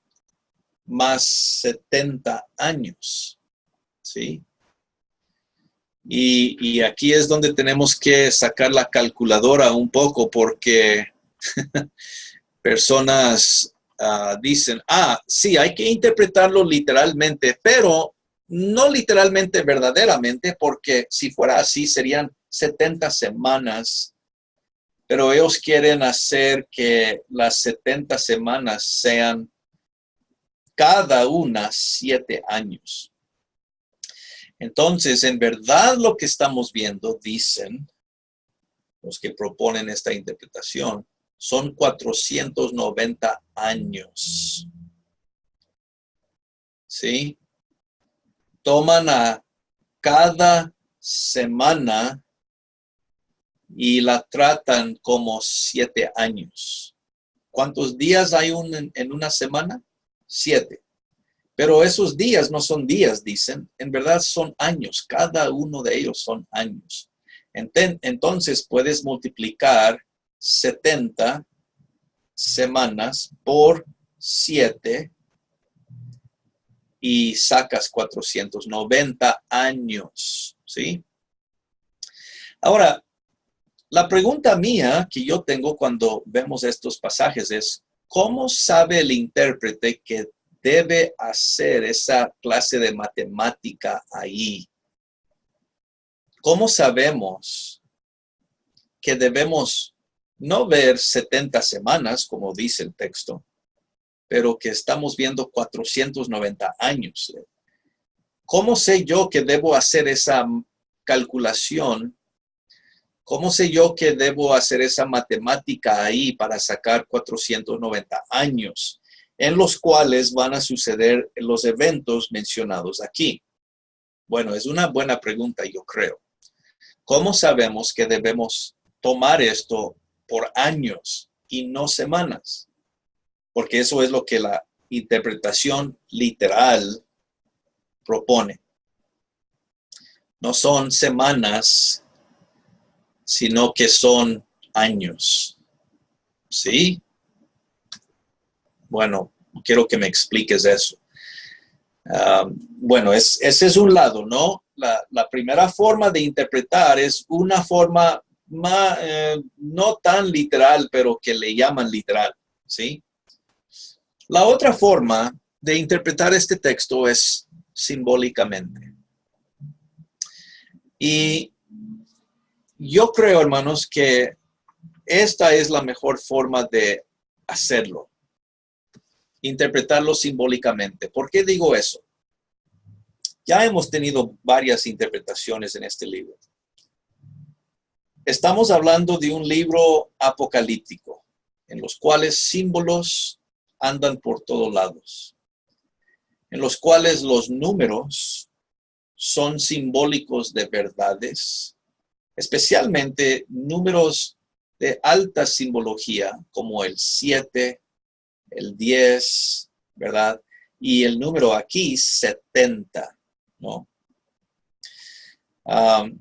más 70 años, ¿sí? Y aquí es donde tenemos que sacar la calculadora un poco, porque personas dicen, sí, hay que interpretarlo literalmente, pero no literalmente verdaderamente, porque si fuera así serían 70 semanas, pero ellos quieren hacer que las 70 semanas sean cada una 7 años. Entonces, en verdad lo que estamos viendo, dicen los que proponen esta interpretación, son 490 años. ¿Sí? Toman a cada semana y la tratan como 7 años. ¿Cuántos días hay en una semana? 7. Pero esos días no son días, dicen. En verdad son años. Cada uno de ellos son años. Entonces puedes multiplicar 70 semanas por 7 y sacas 490 años, ¿sí? Ahora, la pregunta mía que yo tengo cuando vemos estos pasajes es, ¿cómo sabe el intérprete que debe hacer esa clase de matemática ahí? ¿Cómo sabemos que debemos no ver 70 semanas, como dice el texto, pero que estamos viendo 490 años? ¿Cómo sé yo que debo hacer esa calculación? ¿Cómo sé yo que debo hacer esa matemática ahí para sacar 490 años en los cuales van a suceder los eventos mencionados aquí? Bueno, es una buena pregunta, yo creo. ¿Cómo sabemos que debemos tomar esto por años y no semanas? Porque eso es lo que la interpretación literal propone. No son semanas, sino que son años. ¿Sí? Bueno, quiero que me expliques eso. Bueno, ese es un lado, ¿no? La primera forma de interpretar es una forma no tan literal, pero que le llaman literal, ¿sí? La otra forma de interpretar este texto es simbólicamente. Y yo creo, hermanos, que esta es la mejor forma de hacerlo. Interpretarlo simbólicamente. ¿Por qué digo eso? Ya hemos tenido varias interpretaciones en este libro. Estamos hablando de un libro apocalíptico, en los cuales símbolos andan por todos lados, en los cuales los números son simbólicos de verdades, especialmente números de alta simbología, como el 7, el 10, ¿verdad? Y el número aquí, 70, ¿no?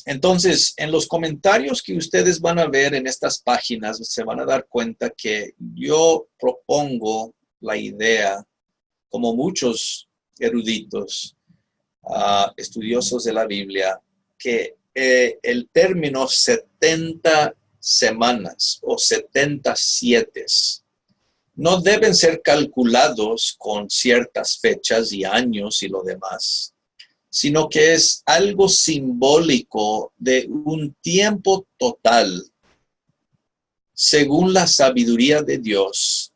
Entonces, en los comentarios que ustedes van a ver en estas páginas, se van a dar cuenta que yo propongo la idea, como muchos eruditos, estudiosos de la Biblia, que el término 70 semanas o 77 no deben ser calculados con ciertas fechas y años y lo demás, sino que es algo simbólico de un tiempo total, según la sabiduría de Dios,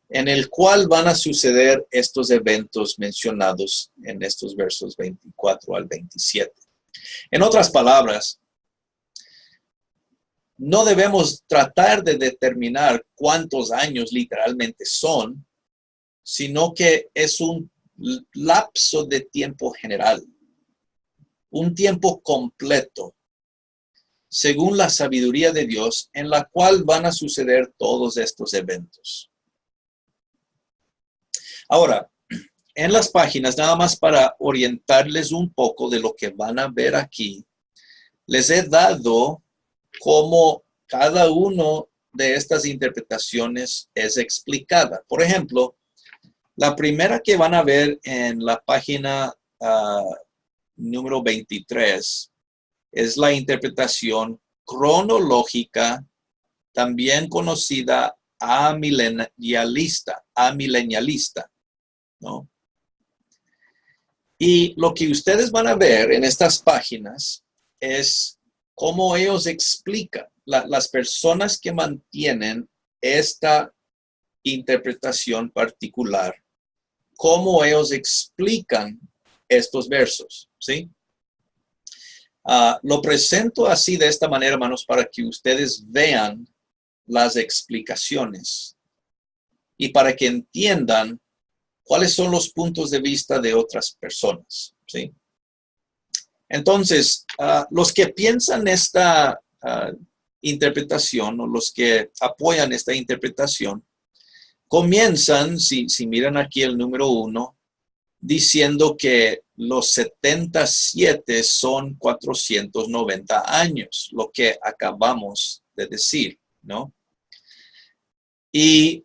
en el cual van a suceder estos eventos mencionados en estos versos 24 al 27. En otras palabras, no debemos tratar de determinar cuántos años literalmente son, sino que es un lapso de tiempo general, un tiempo completo, según la sabiduría de Dios, en la cual van a suceder todos estos eventos. Ahora, en las páginas, nada más para orientarles un poco de lo que van a ver aquí, les he dado cómo cada uno de estas interpretaciones es explicada. Por ejemplo, la primera que van a ver en la página número 23 es la interpretación cronológica, también conocida amilenialista, ¿no? Y lo que ustedes van a ver en estas páginas es cómo ellos explican, las personas que mantienen esta interpretación particular, cómo ellos explican estos versos, ¿sí? Lo presento así de esta manera, hermanos, para que ustedes vean las explicaciones y para que entiendan cuáles son los puntos de vista de otras personas, ¿sí? Entonces, los que piensan esta interpretación o los que apoyan esta interpretación, comienzan, si miran aquí el número 1, diciendo que los 77 son 490 años, lo que acabamos de decir, ¿no? Y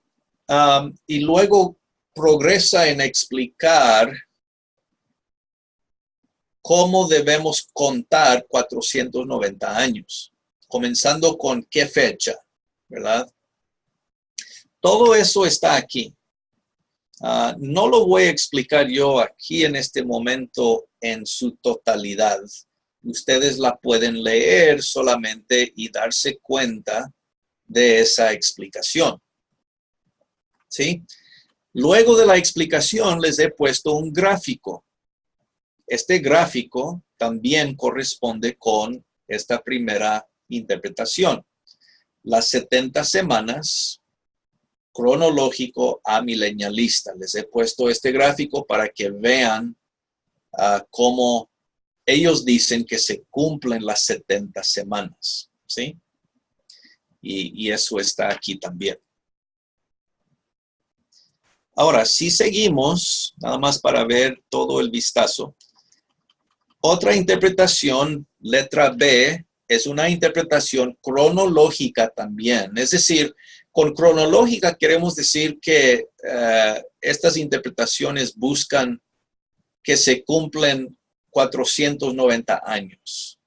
luego progresa en explicar cómo debemos contar 490 años, comenzando con qué fecha, ¿verdad? Todo eso está aquí. No lo voy a explicar yo aquí en este momento en su totalidad. Ustedes la pueden leer solamente y darse cuenta de esa explicación, ¿sí? Luego de la explicación les he puesto un gráfico. Este gráfico también corresponde con esta primera interpretación. Las 70 semanas, cronológico amilenialista. Les he puesto este gráfico para que vean cómo ellos dicen que se cumplen las 70 semanas, ¿sí? Y eso está aquí también. Ahora, si seguimos, nada más para ver todo el vistazo. Otra interpretación, letra B, es una interpretación cronológica también. Es decir, con cronológica queremos decir que estas interpretaciones buscan que se cumplen 490 años.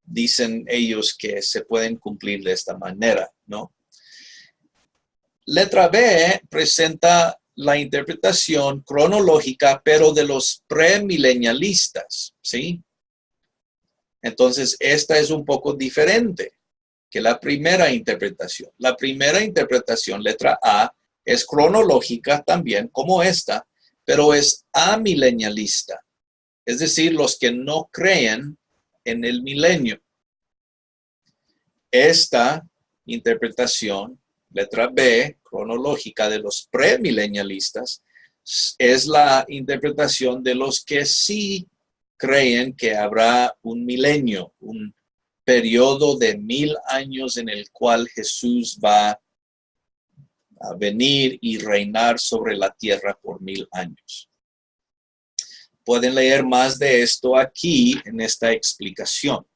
Dicen ellos que se pueden cumplir de esta manera, ¿no? Letra B presenta la interpretación cronológica, pero de los premilenialistas, ¿sí? Entonces, esta es un poco diferente que la primera interpretación. La primera interpretación, letra A, es cronológica también, como esta, pero es amilenialista. Es decir, los que no creen en el milenio. Esta interpretación, letra B, cronológica de los premilenialistas, es la interpretación de los que sí creen que habrá un milenio, un periodo de 1000 años en el cual Jesús va a venir y reinar sobre la tierra por 1000 años. Pueden leer más de esto aquí en esta explicación.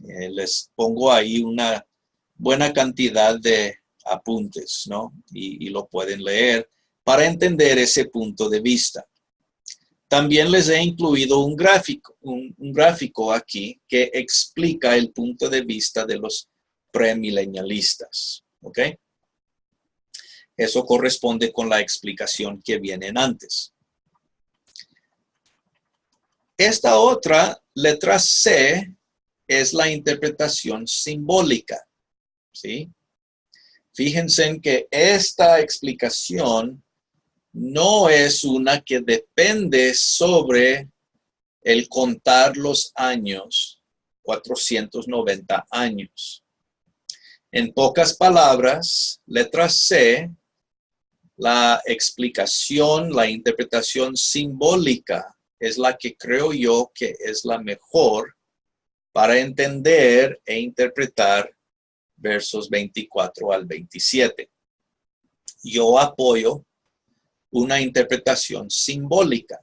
Les pongo ahí una buena cantidad de apuntes, ¿no? Y lo pueden leer para entender ese punto de vista. También les he incluido un gráfico aquí que explica el punto de vista de los premilenialistas, ¿ok? Eso corresponde con la explicación que vienen antes. Esta otra, letra C, es la interpretación simbólica, ¿sí? Fíjense en que esta explicación no es una que depende sobre el contar los años, 490 años. En pocas palabras, letra C, la explicación, la interpretación simbólica es la que creo yo que es la mejor para entender e interpretar versos 24 al 27. Yo apoyo una interpretación simbólica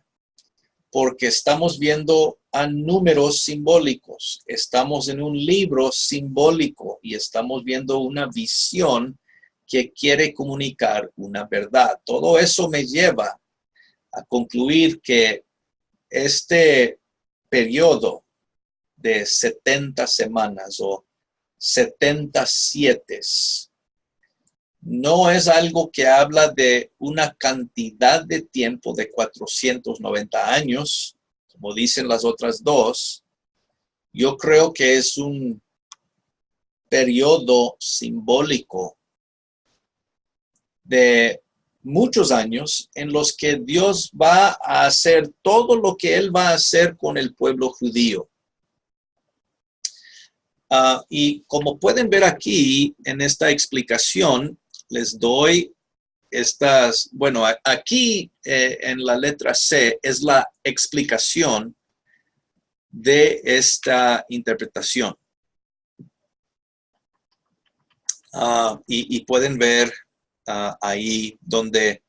porque estamos viendo a números simbólicos, estamos en un libro simbólico y estamos viendo una visión que quiere comunicar una verdad. Todo eso me lleva a concluir que este periodo de 70 semanas o 77 no es algo que habla de una cantidad de tiempo de 490 años, como dicen las otras dos. Yo creo que es un periodo simbólico de muchos años en los que Dios va a hacer todo lo que Él va a hacer con el pueblo judío. Y como pueden ver aquí en esta explicación, les doy estas, bueno, aquí en la letra C es la explicación de esta interpretación. Y pueden ver ahí donde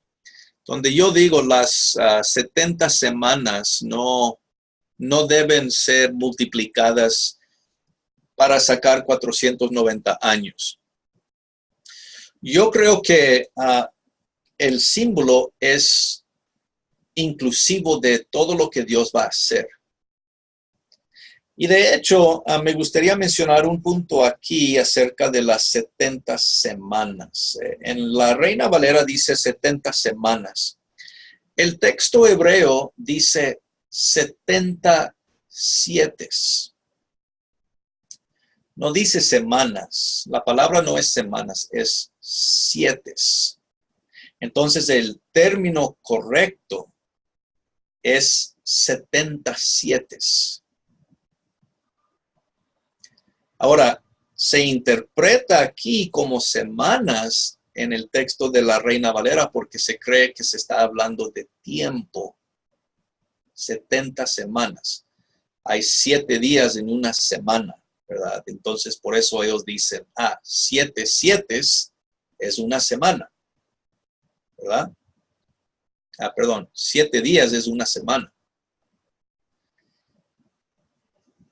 yo digo las 70 semanas no deben ser multiplicadas para sacar 490 años. Yo creo que el símbolo es inclusivo de todo lo que Dios va a hacer. Y de hecho, me gustaría mencionar un punto aquí acerca de las 70 semanas. En la Reina Valera dice 70 semanas. El texto hebreo dice 77. No dice semanas. La palabra no es semanas, es 7. Entonces, el término correcto es 77. Ahora, se interpreta aquí como semanas en el texto de la Reina Valera porque se cree que se está hablando de tiempo. 70 semanas. Hay 7 días en una semana, ¿verdad? Entonces, por eso ellos dicen, 7 es una semana, ¿verdad? 7 días es una semana.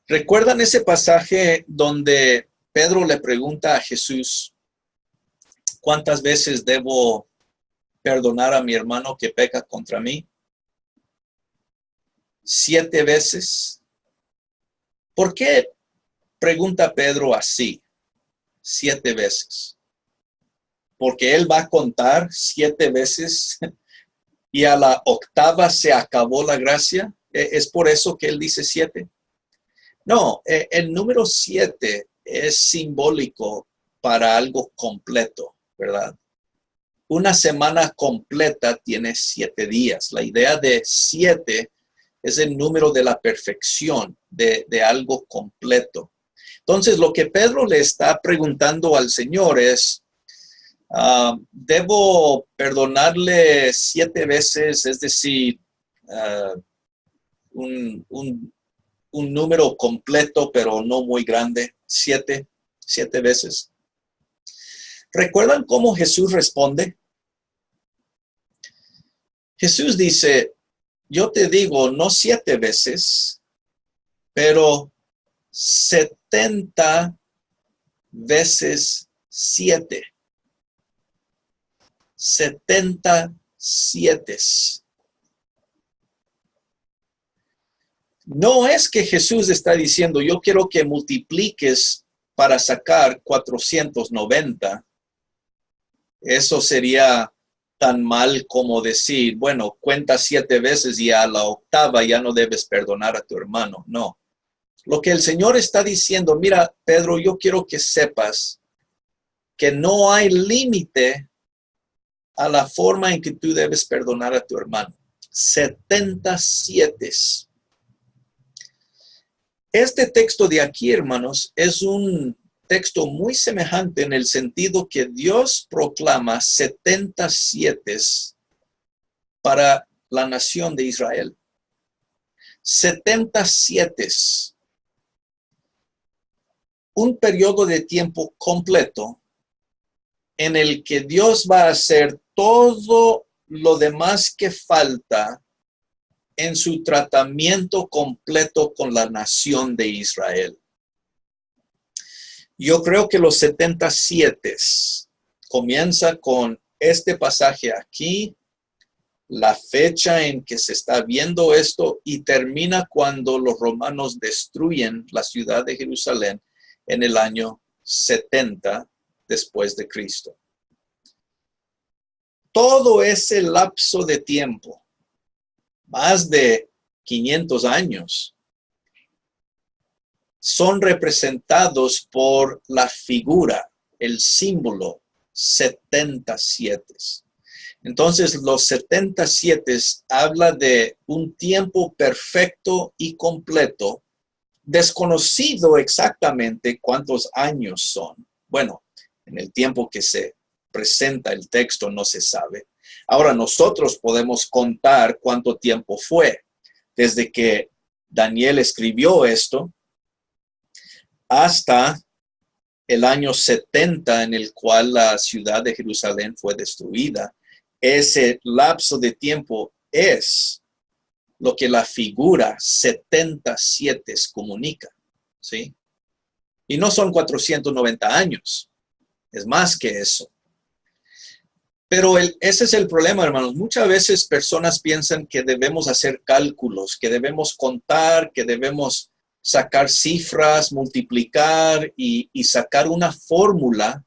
¿Recuerdan ese pasaje donde Pedro le pregunta a Jesús, ¿cuántas veces debo perdonar a mi hermano que peca contra mí? 7 veces. ¿Por qué pregunta Pedro así? 7 veces. Porque él va a contar 7 veces y a la octava se acabó la gracia. ¿Es por eso que él dice 7? No, el número 7 es simbólico para algo completo, ¿verdad? Una semana completa tiene 7 días. La idea de 7 es el número de la perfección, de algo completo. Entonces, lo que Pedro le está preguntando al Señor es, ¿debo perdonarle 7 veces? Es decir, un número completo, pero no muy grande, 7 veces. ¿Recuerdan cómo Jesús responde? Jesús dice, yo te digo, no 7 veces, pero 70 veces 7. 77. No es que Jesús está diciendo, yo quiero que multipliques para sacar 490. Eso sería tan mal como decir, bueno, cuenta 7 veces y a la octava ya no debes perdonar a tu hermano. No. Lo que el Señor está diciendo, mira, Pedro, yo quiero que sepas que no hay límite a la forma en que tú debes perdonar a tu hermano. 77. Este texto de aquí, hermanos, es un texto muy semejante en el sentido que Dios proclama 77 para la nación de Israel. 77. Un periodo de tiempo completo en el que Dios va a hacer todo lo demás que falta en su tratamiento completo con la nación de Israel. Yo creo que los 77 comienza con este pasaje aquí, la fecha en que se está viendo esto, y termina cuando los romanos destruyen la ciudad de Jerusalén en el año 70 después de Cristo. Todo ese lapso de tiempo, más de 500 años, son representados por la figura, el símbolo 77. Entonces, los 77 habla de un tiempo perfecto y completo, desconocido exactamente cuántos años son. Bueno, en el tiempo que se presenta el texto no se sabe. Ahora nosotros podemos contar cuánto tiempo fue desde que Daniel escribió esto hasta el año 70 en el cual la ciudad de Jerusalén fue destruida. Ese lapso de tiempo es lo que la figura 77 comunica, ¿sí? Y no son 490 años, es más que eso. Pero ese es el problema, hermanos. Muchas veces personas piensan que debemos hacer cálculos, que debemos contar, que debemos sacar cifras, multiplicar y sacar una fórmula,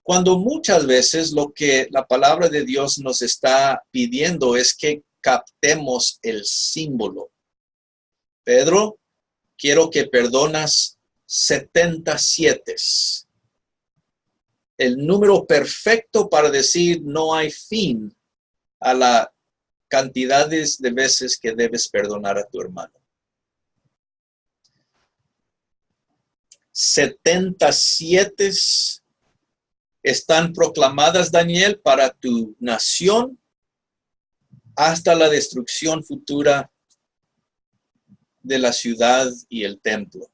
cuando muchas veces lo que la palabra de Dios nos está pidiendo es que captemos el símbolo. Pedro, quiero que perdonas 77. El número perfecto para decir no hay fin a la cantidades de veces que debes perdonar a tu hermano. 77 están proclamadas, Daniel, para tu nación hasta la destrucción futura de la ciudad y el templo.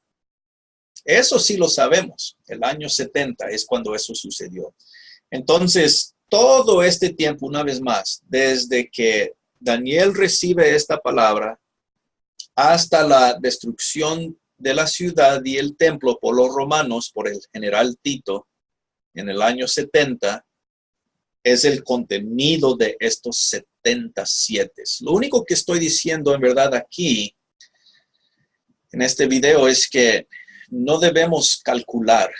Eso sí lo sabemos. El año 70 es cuando eso sucedió. Entonces, todo este tiempo, una vez más, desde que Daniel recibe esta palabra hasta la destrucción de la ciudad y el templo por los romanos, por el general Tito, en el año 70, es el contenido de estos 77. Lo único que estoy diciendo en verdad aquí, en este video, es que no debemos calcular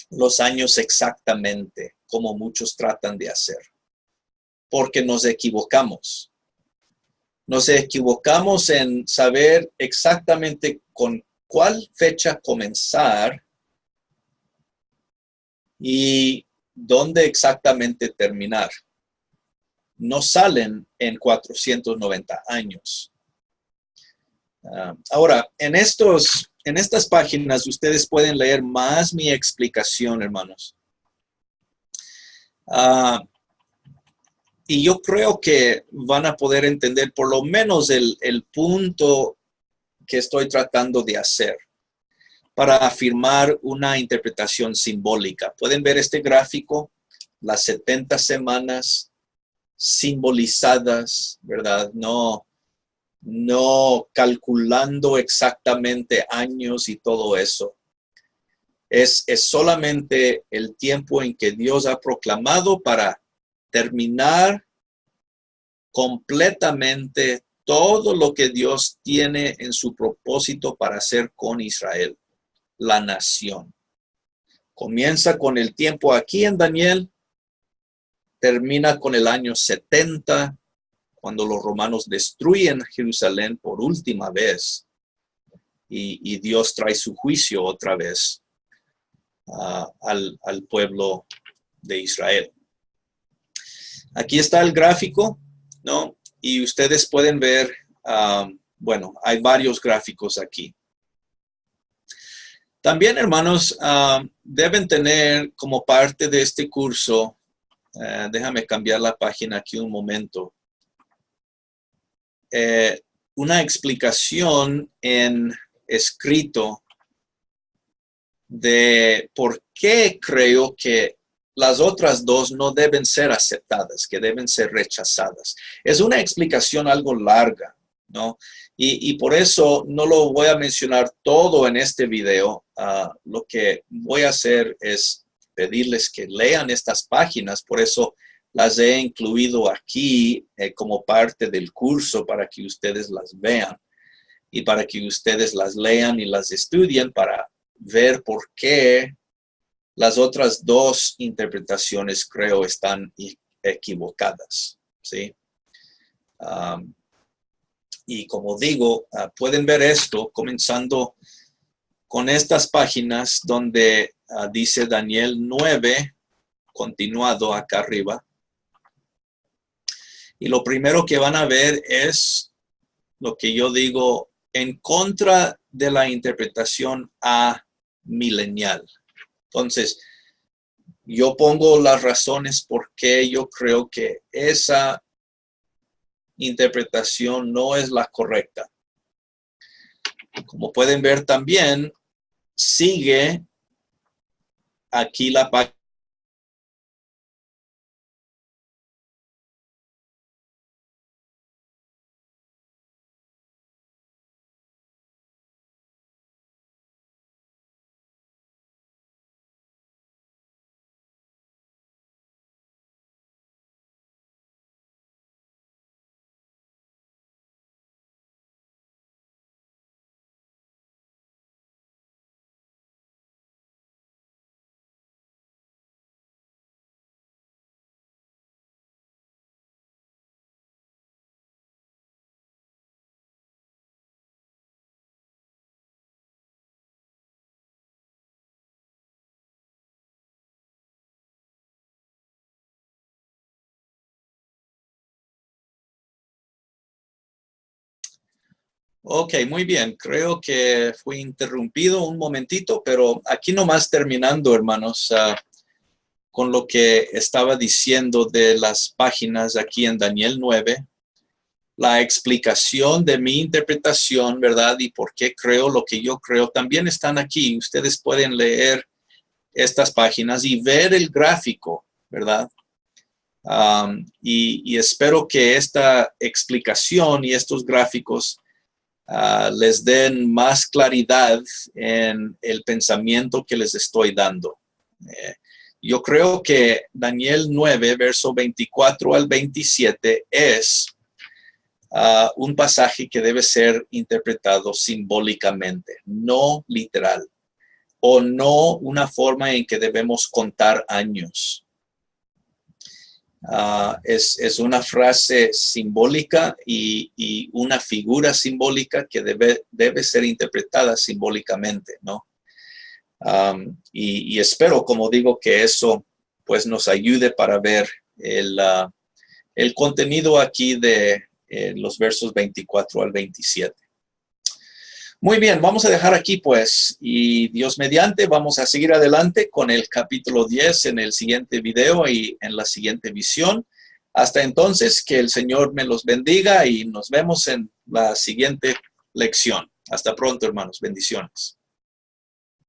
los años exactamente como muchos tratan de hacer, porque nos equivocamos. Nos equivocamos en saber exactamente con cuál fecha comenzar y dónde exactamente terminar. No salen en 490 años. Ahora, en estas páginas ustedes pueden leer más mi explicación, hermanos. Y yo creo que van a poder entender por lo menos el punto que estoy tratando de hacer para afirmar una interpretación simbólica. Pueden ver este gráfico, las 70 semanas simbolizadas, ¿verdad? No calculando exactamente años y todo eso. Es solamente el tiempo en que Dios ha proclamado para terminar completamente todo lo que Dios tiene en su propósito para hacer con Israel, la nación. Comienza con el tiempo aquí en Daniel, termina con el año 70, cuando los romanos destruyen Jerusalén por última vez y Dios trae su juicio otra vez al pueblo de Israel. Aquí está el gráfico, ¿no? Y ustedes pueden ver, bueno, hay varios gráficos aquí. También, hermanos, deben tener como parte de este curso, déjame cambiar la página aquí un momento, una explicación en escrito de por qué creo que las otras dos no deben ser aceptadas, que deben ser rechazadas. Es una explicación algo larga, ¿no? Y por eso no lo voy a mencionar todo en este video. Lo que voy a hacer es pedirles que lean estas páginas, por eso las he incluido aquí como parte del curso para que ustedes las vean y para que ustedes las lean y las estudien para ver por qué las otras dos interpretaciones creo están equivocadas, ¿sí? Y como digo, pueden ver esto comenzando con estas páginas donde dice Daniel 9, continuado acá arriba. Y lo primero que van a ver es lo que yo digo en contra de la interpretación amilenial. Entonces, yo pongo las razones por qué yo creo que esa interpretación no es la correcta. Como pueden ver también, sigue aquí la página. Ok, muy bien. Creo que fui interrumpido un momentito, pero aquí nomás terminando, hermanos, con lo que estaba diciendo de las páginas aquí en Daniel 9, la explicación de mi interpretación, ¿verdad? Y por qué creo lo que yo creo, también están aquí. Ustedes pueden leer estas páginas y ver el gráfico, ¿verdad? Y espero que esta explicación y estos gráficos les den más claridad en el pensamiento que les estoy dando. Yo creo que Daniel 9, verso 24 al 27 es un pasaje que debe ser interpretado simbólicamente, no literal, o no una forma en que debemos contar años. Es una frase simbólica y una figura simbólica que debe ser interpretada simbólicamente, ¿no? Y espero, como digo, que eso pues nos ayude para ver el contenido aquí de los versos 24 al 27. Muy bien, vamos a dejar aquí pues, y Dios mediante, vamos a seguir adelante con el capítulo 10 en el siguiente video y en la siguiente visión. Hasta entonces, que el Señor me los bendiga y nos vemos en la siguiente lección. Hasta pronto, hermanos. Bendiciones.